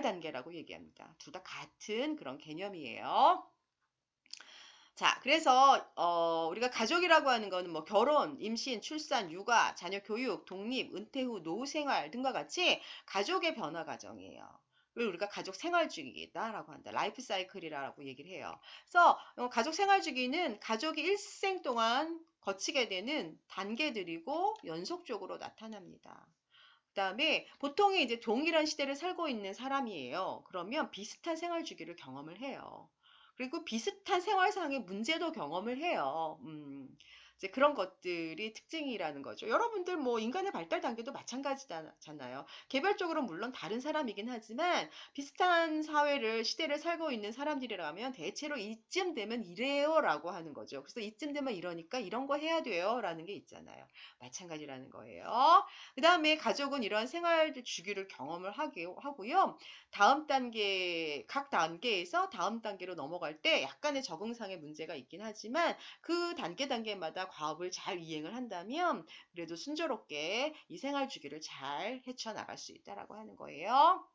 S2: 단계라고 얘기합니다. 둘 다 같은 그런 개념이에요. 자, 그래서 우리가 가족이라고 하는 거는 뭐 결혼, 임신, 출산, 육아, 자녀 교육, 독립, 은퇴 후 노후 생활 등과 같이 가족의 변화 과정이에요. 그걸 우리가 가족 생활 주기다라고 한다. 라이프 사이클이라고 얘기를 해요. 그래서 가족 생활 주기는 가족이 일생 동안 거치게 되는 단계들이고 연속적으로 나타납니다. 그다음에 보통은 이제 동일한 시대를 살고 있는 사람이에요. 그러면 비슷한 생활 주기를 경험을 해요. 그리고 비슷한 생활상의 문제도 경험을 해요. 이제 그런 것들이 특징이라는 거죠. 여러분들 뭐 인간의 발달 단계도 마찬가지잖아요. 개별적으로 물론 다른 사람이긴 하지만 비슷한 사회를, 시대를 살고 있는 사람들이라면 대체로 이쯤 되면 이래요라고 하는 거죠. 그래서 이쯤 되면 이러니까 이런 거 해야 돼요라는 게 있잖아요. 마찬가지라는 거예요. 그 다음에 가족은 이러한 생활 주기를 경험을 하고요. 다음 단계, 각 단계에서 다음 단계로 넘어갈 때 약간의 적응상의 문제가 있긴 하지만 그 단계마다 과업을 잘 이행을 한다면 그래도 순조롭게 이 생활 주기를 잘 헤쳐나갈 수 있다라고 하는 거예요.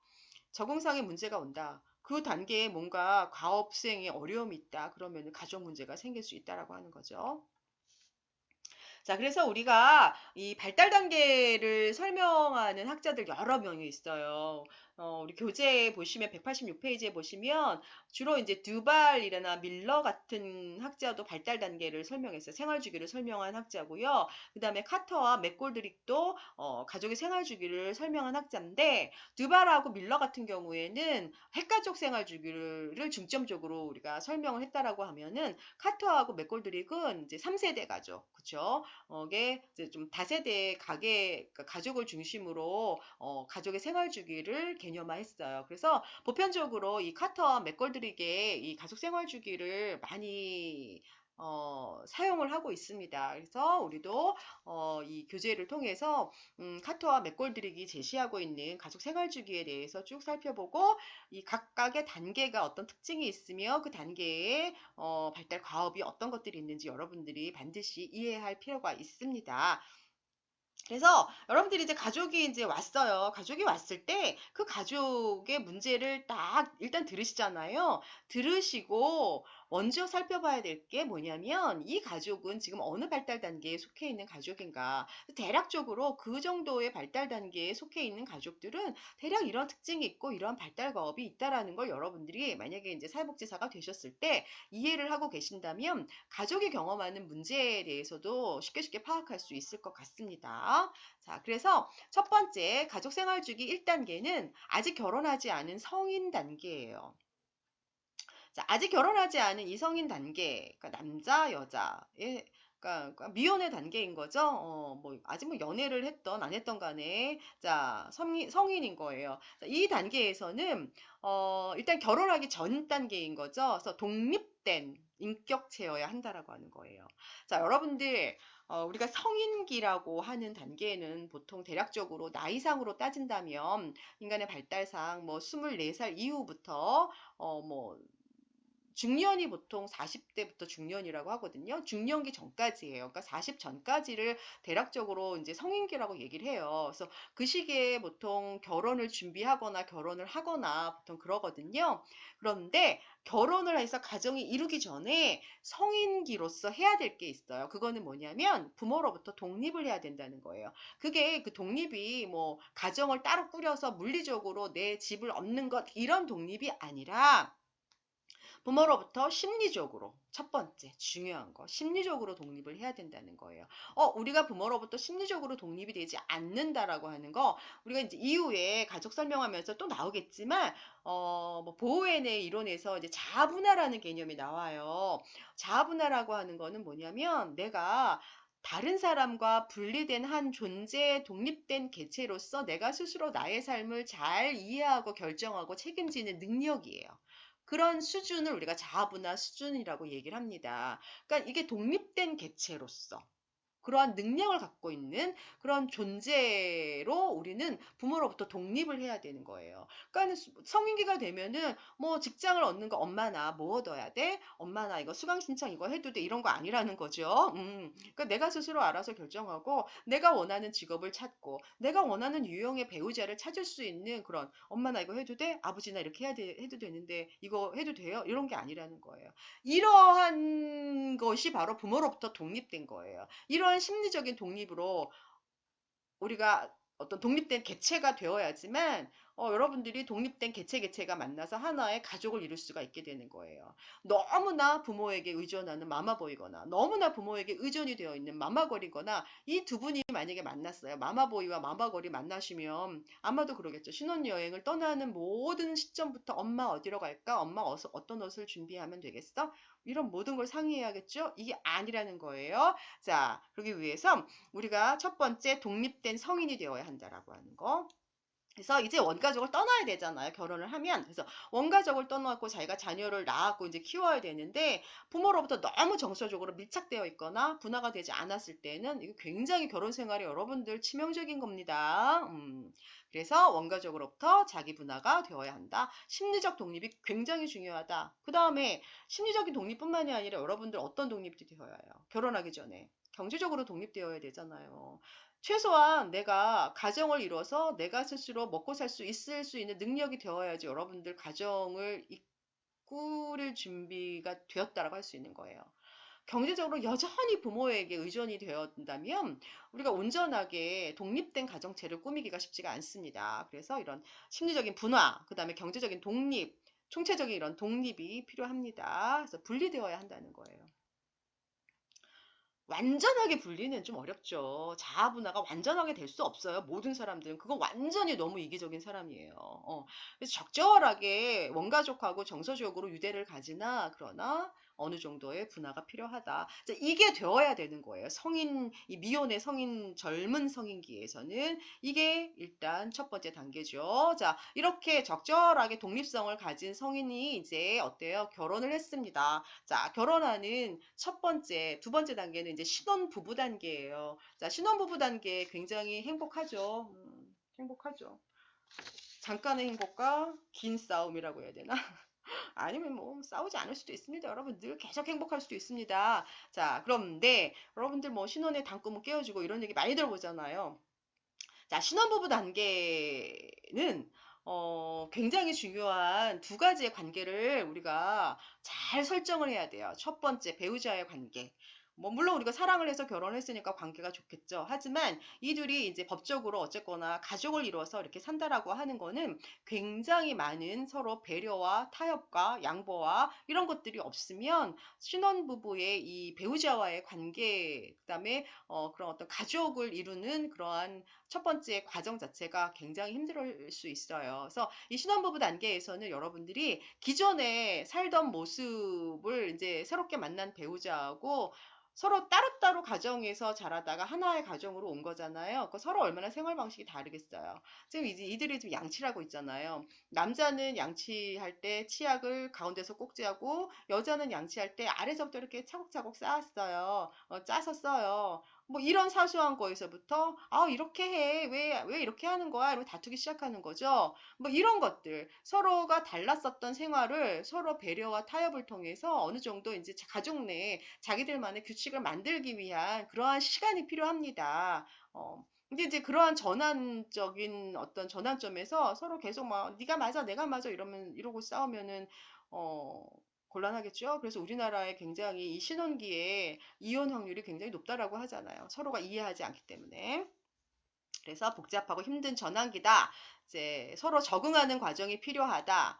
S2: 적응상의 문제가 온다. 그 단계에 뭔가 과업 수행에 어려움이 있다. 그러면 가족 문제가 생길 수 있다라고 하는 거죠. 자, 그래서 우리가 이 발달 단계를 설명하는 학자들 여러 명이 있어요. 우리 교재에 보시면 186페이지에 보시면 주로 이제 듀발이나 밀러 같은 학자도 발달 단계를 설명했어요. 생활 주기를 설명한 학자고요. 그다음에 카터와 맥골드릭도 가족의 생활 주기를 설명한 학자인데 듀발하고 밀러 같은 경우에는 핵가족 생활 주기를 중점적으로 우리가 설명을 했다라고 하면은 카터하고 맥골드릭은 이제 3세대 가족, 그렇죠? 게 이제 좀 다세대 그러니까 가족을 중심으로 가족의 생활 주기를 개념화했어요. 그래서 보편적으로 이 카터와 맥걸드릭의 이 가족 생활 주기를 많이 사용을 하고 있습니다. 그래서 우리도 이 교재를 통해서 카터와 맥골드릭이 제시하고 있는 가족 생활 주기에 대해서 쭉 살펴보고 이 각각의 단계가 어떤 특징이 있으며 그 단계의 발달 과업이 어떤 것들이 있는지 여러분들이 반드시 이해할 필요가 있습니다. 그래서 여러분들이 이제 가족이 이제 왔어요. 가족이 왔을 때 그 가족의 문제를 딱 일단 들으시잖아요. 들으시고 먼저 살펴봐야 될 게 뭐냐면 이 가족은 지금 어느 발달 단계에 속해 있는 가족인가. 대략적으로 그 정도의 발달 단계에 속해 있는 가족들은 대략 이런 특징이 있고 이런 발달 과업이 있다라는 걸 여러분들이 만약에 이제 사회복지사가 되셨을 때 이해를 하고 계신다면 가족이 경험하는 문제에 대해서도 쉽게 파악할 수 있을 것 같습니다. 자, 그래서 첫 번째 가족 생활 주기 1단계는 아직 결혼하지 않은 성인 단계예요. 자, 아직 결혼하지 않은 이성인 단계, 그러니까 남자, 여자의 그러니까 미혼의 단계인 거죠. 뭐 아직 뭐 연애를 했던 안 했던 간에 자 성인인 거예요. 자, 이 단계에서는 일단 결혼하기 전 단계인 거죠. 그래서 독립된 인격체여야 한다라고 하는 거예요. 자, 여러분들 우리가 성인기라고 하는 단계에는 보통 대략적으로 나이상으로 따진다면 인간의 발달상 뭐 24살 이후부터 뭐 중년이 보통 40대부터 중년이라고 하거든요. 중년기 전까지예요. 그러니까 40 전까지를 대략적으로 이제 성인기라고 얘기를 해요. 그래서 그 시기에 보통 결혼을 준비하거나 결혼을 하거나 보통 그러거든요. 그런데 결혼을 해서 가정이 이루기 전에 성인기로서 해야 될 게 있어요. 그거는 뭐냐면 부모로부터 독립을 해야 된다는 거예요. 그게 그 독립이 뭐 가정을 따로 꾸려서 물리적으로 내 집을 얻는 것 이런 독립이 아니라 부모로부터 심리적으로 첫 번째 중요한 거 심리적으로 독립을 해야 된다는 거예요. 우리가 부모로부터 심리적으로 독립이 되지 않는다라고 하는 거 우리가 이제 이후에 가족 설명하면서 또 나오겠지만 뭐 보호앤의 이론에서 이제 자아분화라는 개념이 나와요. 자아분화라고 하는 거는 뭐냐면 내가 다른 사람과 분리된 한 존재의 독립된 개체로서 내가 스스로 나의 삶을 잘 이해하고 결정하고 책임지는 능력이에요. 그런 수준을 우리가 자아분화 수준이라고 얘기를 합니다. 그러니까 이게 독립된 개체로서 그러한 능력을 갖고 있는 그런 존재로 우리는 부모로부터 독립을 해야 되는 거예요. 그러니까 성인기가 되면은 뭐 직장을 얻는 거 엄마 나 뭐 얻어야 돼? 엄마 나 이거 수강 신청 이거 해도 돼? 이런 거 아니라는 거죠. 그러니까 내가 스스로 알아서 결정하고 내가 원하는 직업을 찾고 내가 원하는 유형의 배우자를 찾을 수 있는 그런 엄마 나 이거 해도 돼? 아버지 나 이렇게 해도 되는데 이거 해도 돼요? 이런 게 아니라는 거예요. 이러한 것이 바로 부모로부터 독립된 거예요. 이러한 심리적인 독립으로 우리가 어떤 독립된 개체가 되어야지만 여러분들이 독립된 개체가 만나서 하나의 가족을 이룰 수가 있게 되는 거예요. 너무나 부모에게 의존하는 마마보이거나 너무나 부모에게 의존이 되어 있는 마마걸이거나 이 두 분이 만약에 만났어요. 마마보이와 마마걸이 만나시면 아마도 그러겠죠. 신혼여행을 떠나는 모든 시점부터 엄마 어디로 갈까? 엄마 어떤 옷을 준비하면 되겠어? 이런 모든 걸 상의해야겠죠? 이게 아니라는 거예요. 자, 그러기 위해서 우리가 첫 번째 독립된 성인이 되어야 한다라고 하는 거. 그래서 이제 원가족을 떠나야 되잖아요. 결혼을 하면. 그래서 원가족을 떠나고 자기가 자녀를 낳았고 이제 키워야 되는데 부모로부터 너무 정서적으로 밀착되어 있거나 분화가 되지 않았을 때는 이거 굉장히 결혼 생활이 여러분들 치명적인 겁니다. 그래서 원가족으로부터 자기 분화가 되어야 한다. 심리적 독립이 굉장히 중요하다. 그 다음에 심리적인 독립뿐만이 아니라 여러분들 어떤 독립이 되어야 해요? 결혼하기 전에. 경제적으로 독립되어야 되잖아요. 최소한 내가 가정을 이뤄서 내가 스스로 먹고 살 수 있을 수 있는 능력이 되어야지 여러분들 가정을 꾸릴 준비가 되었다라고 할 수 있는 거예요. 경제적으로 여전히 부모에게 의존이 되었다면 우리가 온전하게 독립된 가정체를 꾸미기가 쉽지가 않습니다. 그래서 이런 심리적인 분화, 그 다음에 경제적인 독립, 총체적인 이런 독립이 필요합니다. 그래서 분리되어야 한다는 거예요. 완전하게 분리는 좀 어렵죠. 자아 분화가 완전하게 될 수 없어요. 모든 사람들은. 그건 완전히 너무 이기적인 사람이에요. 그래서 적절하게 원가족하고 정서적으로 유대를 가지나 그러나 어느 정도의 분화가 필요하다. 자, 이게 되어야 되는 거예요. 이 미혼의 성인, 젊은 성인기에서는 이게 일단 첫 번째 단계죠. 자, 이렇게 적절하게 독립성을 가진 성인이 이제 어때요? 결혼을 했습니다. 자, 결혼하는 첫 번째, 두 번째 단계는 이제 신혼부부 단계예요. 자, 신혼부부 단계 굉장히 행복하죠. 행복하죠. 잠깐의 행복과 긴 싸움이라고 해야 되나? 아니면 뭐 싸우지 않을 수도 있습니다. 여러분 늘 계속 행복할 수도 있습니다. 자, 그런데 여러분들 뭐 신혼의 단꿈은 깨어지고 이런 얘기 많이 들어보잖아요. 자, 신혼부부 단계는 굉장히 중요한 두 가지의 관계를 우리가 잘 설정을 해야 돼요. 첫 번째, 배우자의 관계. 뭐, 물론 우리가 사랑을 해서 결혼을 했으니까 관계가 좋겠죠. 하지만 이들이 이제 법적으로 어쨌거나 가족을 이루어서 이렇게 산다라고 하는 거는 굉장히 많은 서로 배려와 타협과 양보와 이런 것들이 없으면 신혼부부의 이 배우자와의 관계, 그다음에 그런 어떤 가족을 이루는 그러한 첫 번째 과정 자체가 굉장히 힘들 수 있어요. 그래서 이 신혼부부 단계에서는 여러분들이 기존에 살던 모습을 이제 새롭게 만난 배우자하고 서로 따로따로 가정에서 자라다가 하나의 가정으로 온 거잖아요. 그 서로 얼마나 생활 방식이 다르겠어요. 지금 이제 이들이 좀 양치라고 있잖아요. 남자는 양치할 때 치약을 가운데서 꼭지하고 여자는 양치할 때 아래서부터 이렇게 차곡차곡 쌓았어요. 짜서 써요. 뭐 이런 사소한 거에서부터 이렇게 해. 왜 이렇게 하는 거야? 이러고 다투기 시작하는 거죠. 뭐 이런 것들. 서로가 달랐었던 생활을 서로 배려와 타협을 통해서 어느 정도 이제 가족 내에 자기들만의 규칙을 만들기 위한 그러한 시간이 필요합니다. 근데 이제 그러한 전환적인 어떤 전환점에서 서로 계속 막 네가 맞아, 내가 맞아 이러고 싸우면은 어 곤란하겠죠. 그래서 우리나라에 굉장히 이 신혼기에 이혼 확률이 굉장히 높다라고 하잖아요. 서로가 이해하지 않기 때문에. 그래서 복잡하고 힘든 전환기다. 이제 서로 적응하는 과정이 필요하다.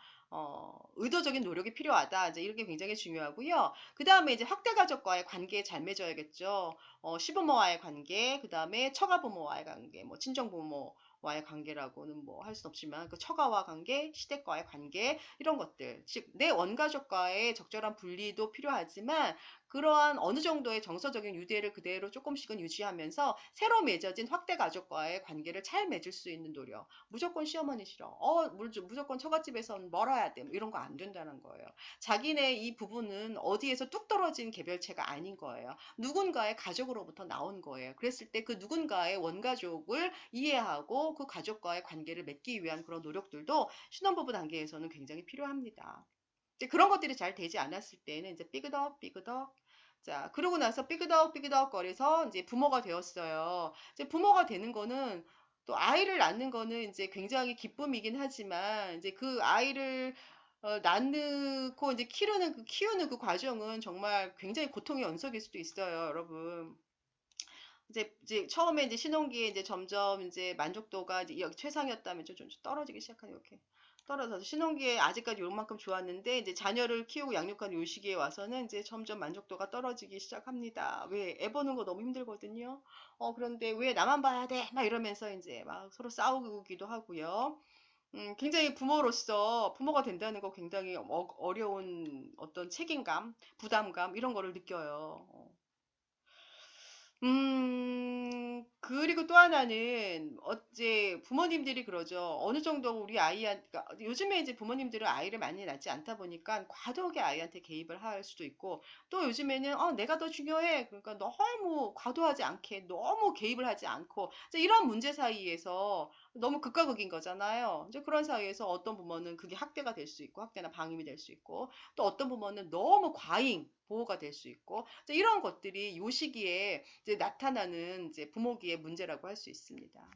S2: 의도적인 노력이 필요하다. 이제 이렇게 굉장히 중요하고요. 그 다음에 이제 확대 가족과의 관계 잘 맺어야겠죠. 시부모와의 관계, 그 다음에 처가부모와의 관계, 뭐 친정부모와의 관계라고는 뭐 할 수 없지만 그 처가와 관계, 시댁과의 관계 이런 것들, 즉 내 원가족과의 적절한 분리도 필요하지만 그러한 어느 정도의 정서적인 유대를 그대로 조금씩은 유지하면서 새로 맺어진 확대 가족과의 관계를 잘 맺을 수 있는 노력. 무조건 시어머니 싫어. 무조건 처갓집에선 멀어야 돼. 뭐 이런 거 안 된다는 거예요. 자기네 이 부분은 어디에서 뚝 떨어진 개별체가 아닌 거예요. 누군가의 가족으로부터 나온 거예요. 그랬을 때 그 누군가의 원가족을 이해하고 그 가족과의 관계를 맺기 위한 그런 노력들도 신혼부부 단계에서는 굉장히 필요합니다. 이제 그런 것들이 잘 되지 않았을 때는 이제 삐그덕 삐그덕. 자, 그러고 나서 삐그덕 삐그덕 거려서 이제 부모가 되었어요. 이제 부모가 되는 거는 또 아이를 낳는 거는 이제 굉장히 기쁨이긴 하지만 이제 그 아이를 낳고 이제 키우는 그 과정은 정말 굉장히 고통의 연속일 수도 있어요, 여러분. 이제 처음에 이제 신혼기에 이제 점점 이제 만족도가 이제 최상이었다면 좀 떨어지기 시작하는 이렇게 떨어져서 신혼기에 아직까지 요만큼 좋았는데 이제 자녀를 키우고 양육하는 요 시기에 와서는 이제 점점 만족도가 떨어지기 시작합니다. 왜? 애 보는 거 너무 힘들거든요. 그런데 왜 나만 봐야 돼? 막 이러면서 이제 막 서로 싸우기도 하고요. 굉장히 부모가 된다는 거 굉장히 어려운 어떤 책임감, 부담감 이런 거를 느껴요. 그리고 또 하나는, 어째 부모님들이 그러죠. 어느 정도 우리 아이한테, 그러니까 요즘에 이제 부모님들은 아이를 많이 낳지 않다 보니까 과도하게 아이한테 개입을 할 수도 있고, 또 요즘에는, 내가 더 중요해. 그러니까 너무 과도하지 않게, 너무 개입을 하지 않고, 이제 이런 문제 사이에서 너무 극과 극인 거잖아요. 이제 그런 사이에서 어떤 부모는 그게 학대가 될 수 있고, 학대나 방임이 될 수 있고, 또 어떤 부모는 너무 과잉, 보호가 될 수 있고, 이제 이런 것들이 요 시기에 이제 나타나는 이제 부모기의 문제라고 할 수 있습니다.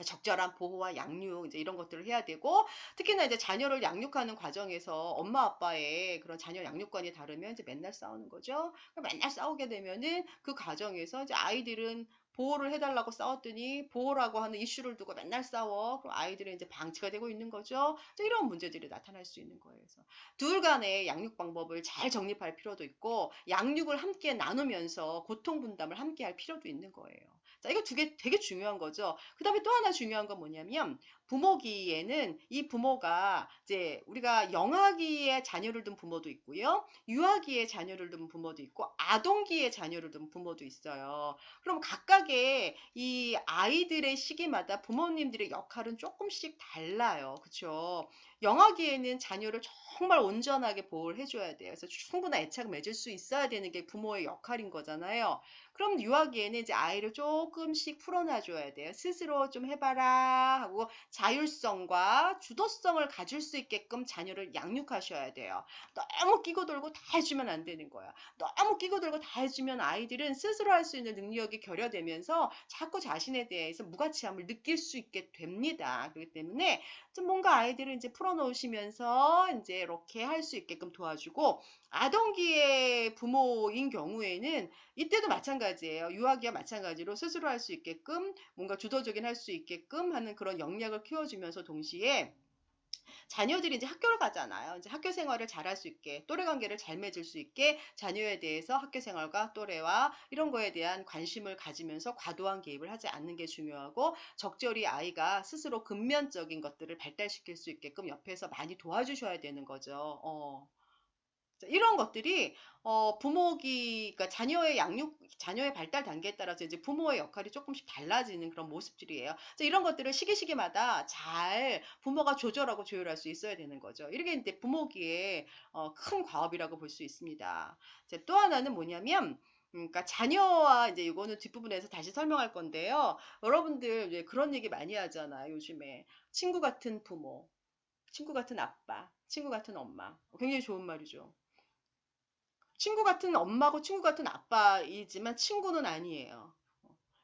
S2: 적절한 보호와 양육 이제 이런 것들을 해야 되고, 특히나 이제 자녀를 양육하는 과정에서 엄마 아빠의 그런 자녀 양육관이 다르면 이제 맨날 싸우는 거죠. 맨날 싸우게 되면은 그 과정에서 이제 아이들은 보호를 해달라고 싸웠더니 보호라고 하는 이슈를 두고 맨날 싸워. 그럼 아이들은 이제 방치가 되고 있는 거죠. 이제 이런 문제들이 나타날 수 있는 거예요. 그래서 둘 간의 양육 방법을 잘 정립할 필요도 있고, 양육을 함께 나누면서 고통 분담을 함께 할 필요도 있는 거예요. 자, 이거 두 개 되게 중요한 거죠. 그 다음에 또 하나 중요한 건 뭐냐면, 부모기에는 이 부모가 이제 우리가 영아기에 자녀를 둔 부모도 있고요. 유아기에 자녀를 둔 부모도 있고, 아동기에 자녀를 둔 부모도 있어요. 그럼 각각의 이 아이들의 시기마다 부모님들의 역할은 조금씩 달라요. 그쵸? 영아기에는 자녀를 정말 온전하게 보호를 해줘야 돼요. 그래서 충분한 애착을 맺을 수 있어야 되는 게 부모의 역할인 거잖아요. 그럼 유아기에는 이제 아이를 조금씩 풀어놔줘야 돼요. 스스로 좀 해봐라 하고 자율성과 주도성을 가질 수 있게끔 자녀를 양육하셔야 돼요. 너무 끼고 돌고 다 해주면 안 되는 거야. 너무 끼고 돌고 다 해주면 아이들은 스스로 할 수 있는 능력이 결여되면서 자꾸 자신에 대해서 무가치함을 느낄 수 있게 됩니다. 그렇기 때문에 좀 뭔가 아이들을 이제 풀어놓으시면서 이제 이렇게 할 수 있게끔 도와주고, 아동기의 부모인 경우에는 이때도 마찬가지예요. 유아기와 마찬가지로 스스로 할 수 있게끔 뭔가 주도적인 할 수 있게끔 하는 그런 역량을 키워주면서 동시에 자녀들이 이제 학교를 가잖아요. 이제 학교 생활을 잘할 수 있게, 또래 관계를 잘 맺을 수 있게 자녀에 대해서 학교 생활과 또래와 이런 거에 대한 관심을 가지면서 과도한 개입을 하지 않는 게 중요하고, 적절히 아이가 스스로 근면적인 것들을 발달시킬 수 있게끔 옆에서 많이 도와주셔야 되는 거죠. 이런 것들이 그러니까 자녀의 발달 단계에 따라서 이제 부모의 역할이 조금씩 달라지는 그런 모습들이에요. 이런 것들을 시기시기마다 잘 부모가 조절하고 조율할 수 있어야 되는 거죠. 이게 이제 부모기의 큰 과업이라고 볼 수 있습니다. 또 하나는 뭐냐면, 그러니까 자녀와 이제 이거는 뒷부분에서 다시 설명할 건데요. 여러분들 이제 그런 얘기 많이 하잖아요, 요즘에. 친구 같은 부모, 친구 같은 아빠, 친구 같은 엄마. 굉장히 좋은 말이죠. 친구 같은 엄마고 친구 같은 아빠이지만 친구는 아니에요.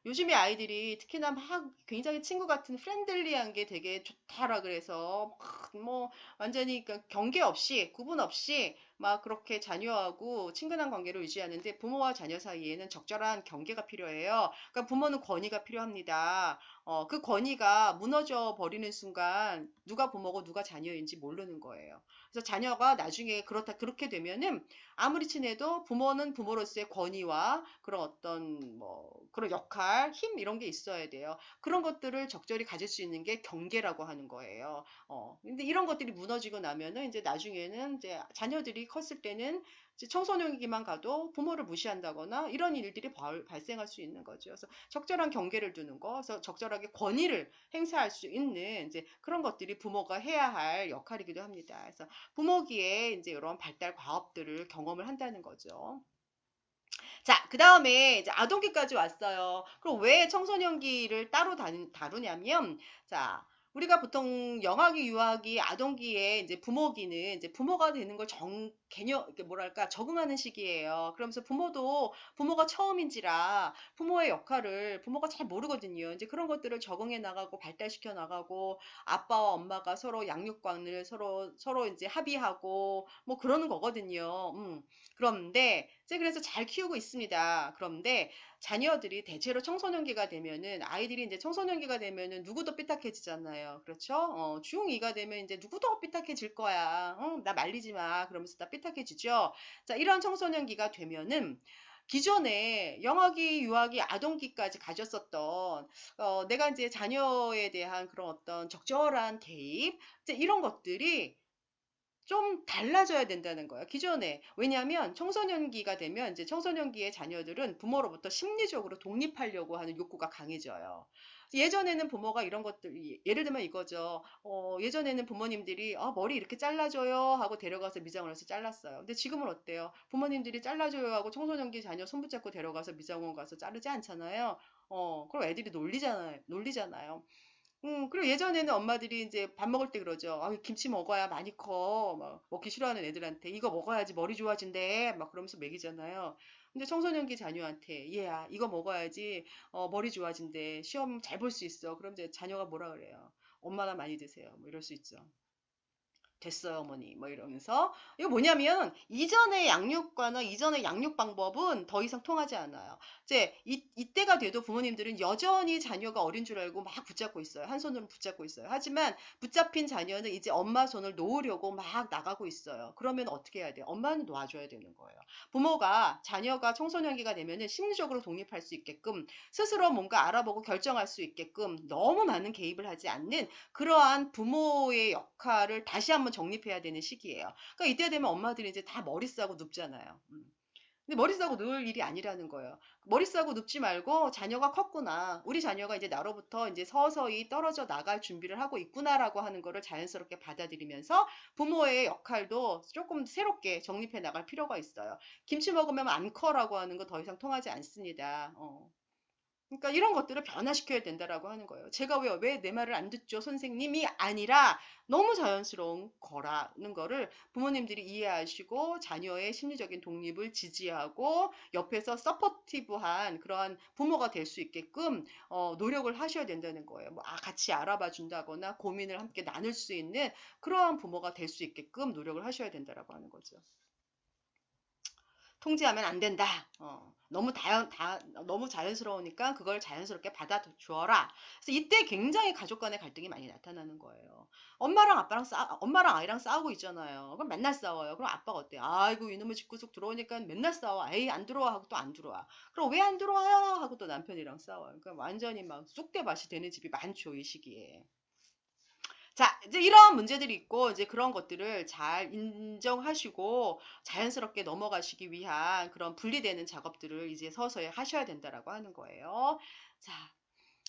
S2: 요즘에 아이들이 특히나 막 굉장히 친구 같은 프렌들리한 게 되게 좋다라 그래서 막 뭐 완전히 그러니까 경계 없이 구분 없이 막 그렇게 자녀하고 친근한 관계를 유지하는데, 부모와 자녀 사이에는 적절한 경계가 필요해요. 그러니까 부모는 권위가 필요합니다. 그 권위가 무너져 버리는 순간 누가 부모고 누가 자녀인지 모르는 거예요. 그래서 자녀가 나중에 그렇게 되면은 아무리 친해도 부모는 부모로서의 권위와 그런 어떤 뭐 그런 역할, 힘 이런 게 있어야 돼요. 그런 것들을 적절히 가질 수 있는 게 경계라고 하는 거예요. 근데 이런 것들이 무너지고 나면은 이제 나중에는 이제 자녀들이 컸을 때는 이제 청소년기만 가도 부모를 무시한다거나 이런 일들이 발생할 수 있는 거죠. 그래서 적절한 경계를 두는 거, 그래서 적절하게 권위를 행사할 수 있는 이제 그런 것들이 부모가 해야 할 역할이기도 합니다. 그래서 부모기에 이제 이런 발달 과업들을 경험을 한다는 거죠. 자, 그 다음에 이제 아동기까지 왔어요. 그럼 왜 청소년기를 따로 다루냐면, 자, 우리가 보통 영아기, 유아기, 아동기에 이제 부모기는 이제 부모가 되는 걸 개념, 이렇게 뭐랄까, 적응하는 시기예요. 그러면서 부모가 처음인지라 부모의 역할을 부모가 잘 모르거든요. 이제 그런 것들을 적응해 나가고 발달시켜 나가고 아빠와 엄마가 서로 양육관을 서로 이제 합의하고 뭐 그러는 거거든요. 그런데 이제 그래서 잘 키우고 있습니다. 그런데 자녀들이 대체로 청소년기가 되면은 아이들이 이제 청소년기가 되면은 누구도 삐딱해지잖아요. 그렇죠? 중2가 되면 이제 누구도 삐딱해질 거야. 나 말리지 마. 그러면서 다 삐딱해지죠. 자, 이런 청소년기가 되면은 기존에 영아기, 유아기, 아동기까지 가졌었던 내가 이제 자녀에 대한 그런 어떤 적절한 대입, 이제 이런 것들이 좀 달라져야 된다는 거예요. 기존에. 왜냐하면 청소년기가 되면 이제 청소년기의 자녀들은 부모로부터 심리적으로 독립하려고 하는 욕구가 강해져요. 예전에는 부모가 이런 것들, 예를 들면 이거죠. 예전에는 부모님들이 머리 이렇게 잘라줘요 하고 데려가서 미장원 에서 잘랐어요. 근데 지금은 어때요? 부모님들이 잘라줘요 하고 청소년기 자녀 손붙잡고 데려가서 미장원 가서 자르지 않잖아요. 그럼 애들이 놀리잖아요. 그리고 예전에는 엄마들이 이제 밥 먹을 때 그러죠. 김치 먹어야 많이 커. 막 먹기 싫어하는 애들한테 이거 먹어야지 머리 좋아진대. 막 그러면서 먹이잖아요. 근데 청소년기 자녀한테 얘야 이거 먹어야지 머리 좋아진대. 시험 잘 볼 수 있어. 그럼 이제 자녀가 뭐라 그래요? 엄마나 많이 드세요. 뭐 이럴 수 있죠. 됐어요, 어머니. 뭐 이러면서. 이거 뭐냐면, 이전의 양육과나 이전의 양육 방법은 더 이상 통하지 않아요. 이제, 이때가 돼도 부모님들은 여전히 자녀가 어린 줄 알고 막 붙잡고 있어요. 한 손으로 붙잡고 있어요. 하지만 붙잡힌 자녀는 이제 엄마 손을 놓으려고 막 나가고 있어요. 그러면 어떻게 해야 돼요? 엄마는 놓아줘야 되는 거예요. 자녀가 청소년기가 되면은 심리적으로 독립할 수 있게끔, 스스로 뭔가 알아보고 결정할 수 있게끔 너무 많은 개입을 하지 않는 그러한 부모의 역할을 다시 한번 정립해야 되는 시기예요. 그러니까 이때 되면 엄마들이 이제 다 머리 싸고 눕잖아요. 근데 머리 싸고 누울 일이 아니라는 거예요. 머리 싸고 눕지 말고 자녀가 컸구나. 우리 자녀가 이제 나로부터 이제 서서히 떨어져 나갈 준비를 하고 있구나라고 하는 거를 자연스럽게 받아들이면서 부모의 역할도 조금 새롭게 정립해 나갈 필요가 있어요. 김치 먹으면 안 커라고 하는 거 더 이상 통하지 않습니다. 그러니까 이런 것들을 변화시켜야 된다라고 하는 거예요. 제가 왜 내 말을 안 듣죠, 선생님이 아니라 너무 자연스러운 거라는 거를 부모님들이 이해하시고 자녀의 심리적인 독립을 지지하고 옆에서 서포티브한 그러한 부모가 될 수 있게끔 노력을 하셔야 된다는 거예요. 뭐, 같이 알아봐 준다거나 고민을 함께 나눌 수 있는 그러한 부모가 될 수 있게끔 노력을 하셔야 된다라고 하는 거죠. 통제하면 안 된다. 너무 자연스러우니까 그걸 자연스럽게 받아주어라. 그래서 이때 굉장히 가족 간의 갈등이 많이 나타나는 거예요. 엄마랑 아이랑 싸우고 있잖아요. 그럼 맨날 싸워요. 그럼 아빠가 어때요? 아이고, 이놈의 집구석 들어오니까 맨날 싸워. 에이, 안 들어와. 하고 또 안 들어와. 그럼 왜 안 들어와요? 하고 또 남편이랑 싸워요. 그러니까 완전히 막 쑥대밭이 되는 집이 많죠, 이 시기에. 자, 이제 이런 문제들이 있고, 이제 그런 것들을 잘 인정하시고 자연스럽게 넘어가시기 위한 그런 분리되는 작업들을 이제 서서히 하셔야 된다라고 하는 거예요. 자,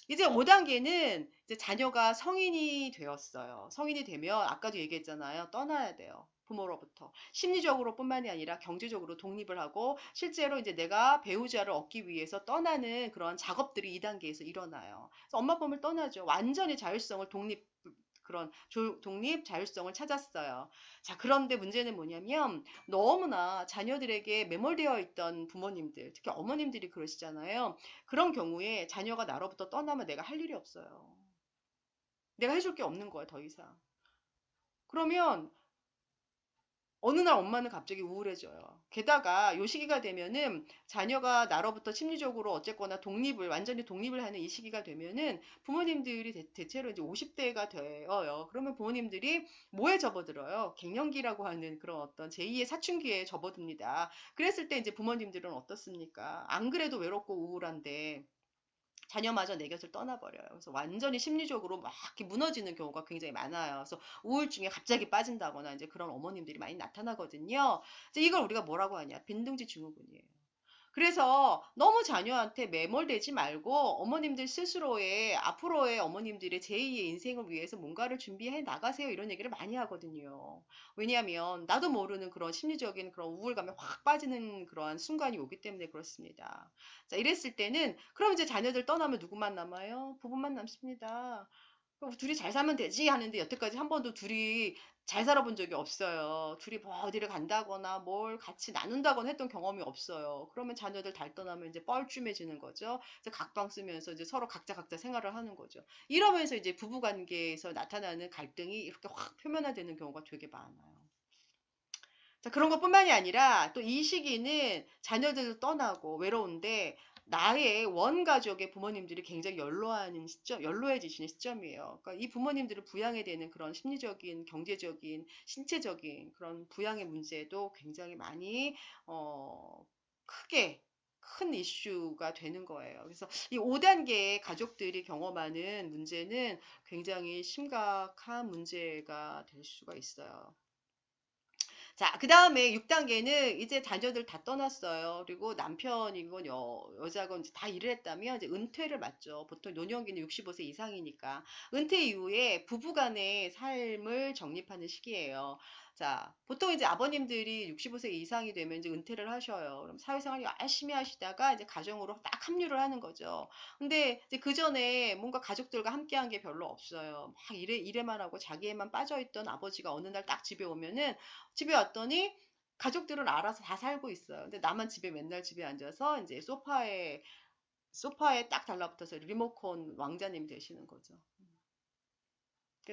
S2: 이제 5단계는 이제 자녀가 성인이 되었어요. 성인이 되면 아까도 얘기했잖아요. 떠나야 돼요. 부모로부터. 심리적으로 뿐만이 아니라 경제적으로 독립을 하고 실제로 이제 내가 배우자를 얻기 위해서 떠나는 그런 작업들이 2단계에서 일어나요. 그래서 엄마 몸을 떠나죠. 완전히 자율성을 독립 자율성을 찾았어요. 자, 그런데 문제는 뭐냐면 너무나 자녀들에게 매몰되어 있던 부모님들, 특히 어머님들이 그러시잖아요. 그런 경우에 자녀가 나로부터 떠나면 내가 할 일이 없어요. 내가 해줄 게 없는 거야, 더 이상. 그러면 어느 날 엄마는 갑자기 우울해져요. 게다가 요 시기가 되면은 자녀가 나로부터 심리적으로 어쨌거나 완전히 독립을 하는 이 시기가 되면은 부모님들이 대체로 이제 50대가 되어요. 그러면 부모님들이 뭐에 접어들어요? 갱년기라고 하는 그런 어떤 제2의 사춘기에 접어듭니다. 그랬을 때 이제 부모님들은 어떻습니까? 안 그래도 외롭고 우울한데 자녀마저 내 곁을 떠나버려요. 그래서 완전히 심리적으로 막 이렇게 무너지는 경우가 굉장히 많아요. 그래서 우울증에 갑자기 빠진다거나 이제 그런 어머님들이 많이 나타나거든요. 이제 이걸 우리가 뭐라고 하냐? 빈둥지 증후군이에요. 그래서 너무 자녀한테 매몰되지 말고 어머님들 스스로의 앞으로의 어머님들의 제2의 인생을 위해서 뭔가를 준비해 나가세요. 이런 얘기를 많이 하거든요. 왜냐하면 나도 모르는 그런 심리적인 그런 우울감에 확 빠지는 그러한 순간이 오기 때문에 그렇습니다. 자, 이랬을 때는 그럼 이제 자녀들 떠나면 누구만 남아요? 부부만 남습니다. 그럼 둘이 잘 살면 되지 하는데 여태까지 한 번도 둘이 잘 살아본 적이 없어요. 둘이 뭐 어디를 간다거나 뭘 같이 나눈다거나 했던 경험이 없어요. 그러면 자녀들 달 떠나면 이제 뻘쭘해지는 거죠. 이제 각방 쓰면서 이제 서로 각자 생활을 하는 거죠. 이러면서 이제 부부 관계에서 나타나는 갈등이 이렇게 확 표면화되는 경우가 되게 많아요. 자, 그런 것뿐만이 아니라 또 이 시기는 자녀들도 떠나고 외로운데 나의 원가족의 부모님들이 굉장히 연로하는 시점, 연로해지시는 시점이에요. 그러니까 이 부모님들을 부양해야 되는 그런 심리적인, 경제적인, 신체적인 그런 부양의 문제도 굉장히 많이, 크게 큰 이슈가 되는 거예요. 그래서 이 5단계의 가족들이 경험하는 문제는 굉장히 심각한 문제가 될 수가 있어요. 자, 그 다음에 6단계는 이제 자녀들 다 떠났어요. 그리고 남편이건 여자건 이제 다 일을 했다면 이제 은퇴를 맞죠. 보통 노년기는 65세 이상이니까. 은퇴 이후에 부부간의 삶을 정립하는 시기예요. 자, 보통 이제 아버님들이 65세 이상이 되면 이제 은퇴를 하셔요. 그럼 사회생활 열심히 하시다가 이제 가정으로 딱 합류를 하는 거죠. 근데 이제 그 전에 뭔가 가족들과 함께 한 게 별로 없어요. 막 일에만 하고 자기에만 빠져있던 아버지가 어느 날 딱 집에 오면은 집에 왔더니 가족들은 알아서 다 살고 있어요. 근데 나만 맨날 집에 앉아서 이제 소파에 딱 달라붙어서 리모컨 왕자님이 되시는 거죠.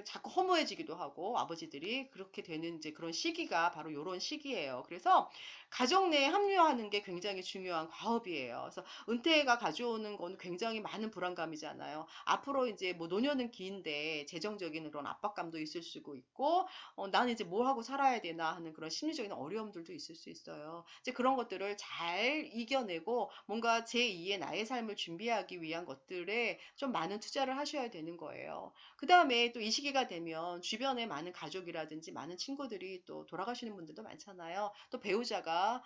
S2: 자꾸 허무해지기도 하고 아버지들이 그렇게 되는 이제 그런 시기가 바로 이런 시기예요. 그래서 가족 내에 합류하는 게 굉장히 중요한 과업이에요. 그래서 은퇴가 가져오는 건 굉장히 많은 불안감이잖아요. 앞으로 이제 뭐 노년은 긴데 재정적인 그런 압박감도 있을 수도 있고 나는 이제 뭘 하고 살아야 되나 하는 그런 심리적인 어려움들도 있을 수 있어요. 이제 그런 것들을 잘 이겨내고 뭔가 제2의 나의 삶을 준비하기 위한 것들에 좀 많은 투자를 하셔야 되는 거예요. 그 다음에 또 이 시기가 되면 주변에 많은 가족이라든지 많은 친구들이 또 돌아가시는 분들도 많잖아요. 또 배우자가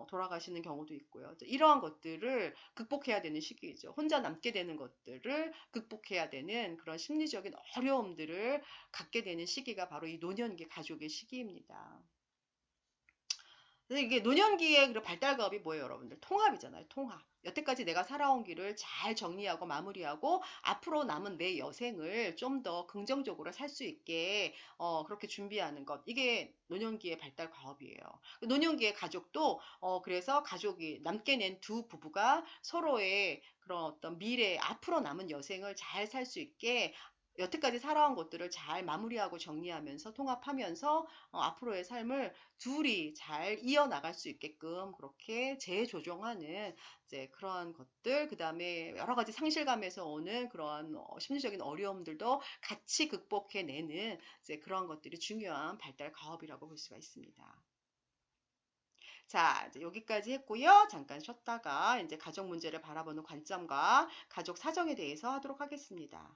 S2: 돌아가시는 경우도 있고요. 이러한 것들을 극복해야 되는 시기이죠. 혼자 남게 되는 것들을 극복해야 되는 그런 심리적인 어려움들을 갖게 되는 시기가 바로 이 노년기 가족의 시기입니다. 근데 이게 노년기의 그 발달가업이 뭐예요, 여러분들? 통합이잖아요, 통합. 여태까지 내가 살아온 길을 잘 정리하고 마무리하고 앞으로 남은 내 여생을 좀 더 긍정적으로 살 수 있게 그렇게 준비하는 것. 이게 노년기의 발달 과업이에요. 노년기의 가족도 그래서 가족이 남게 낸 두 부부가 서로의 그런 어떤 미래 앞으로 남은 여생을 잘 살 수 있게 여태까지 살아온 것들을 잘 마무리하고 정리하면서 통합하면서 앞으로의 삶을 둘이 잘 이어나갈 수 있게끔 그렇게 재조정하는 이제 그러한 것들, 그 다음에 여러 가지 상실감에서 오는 그러한 심리적인 어려움들도 같이 극복해내는 이제 그러한 것들이 중요한 발달 가업이라고 볼 수가 있습니다. 자, 이제 여기까지 했고요. 잠깐 쉬었다가 이제 가족 문제를 바라보는 관점과 가족 사정에 대해서 하도록 하겠습니다.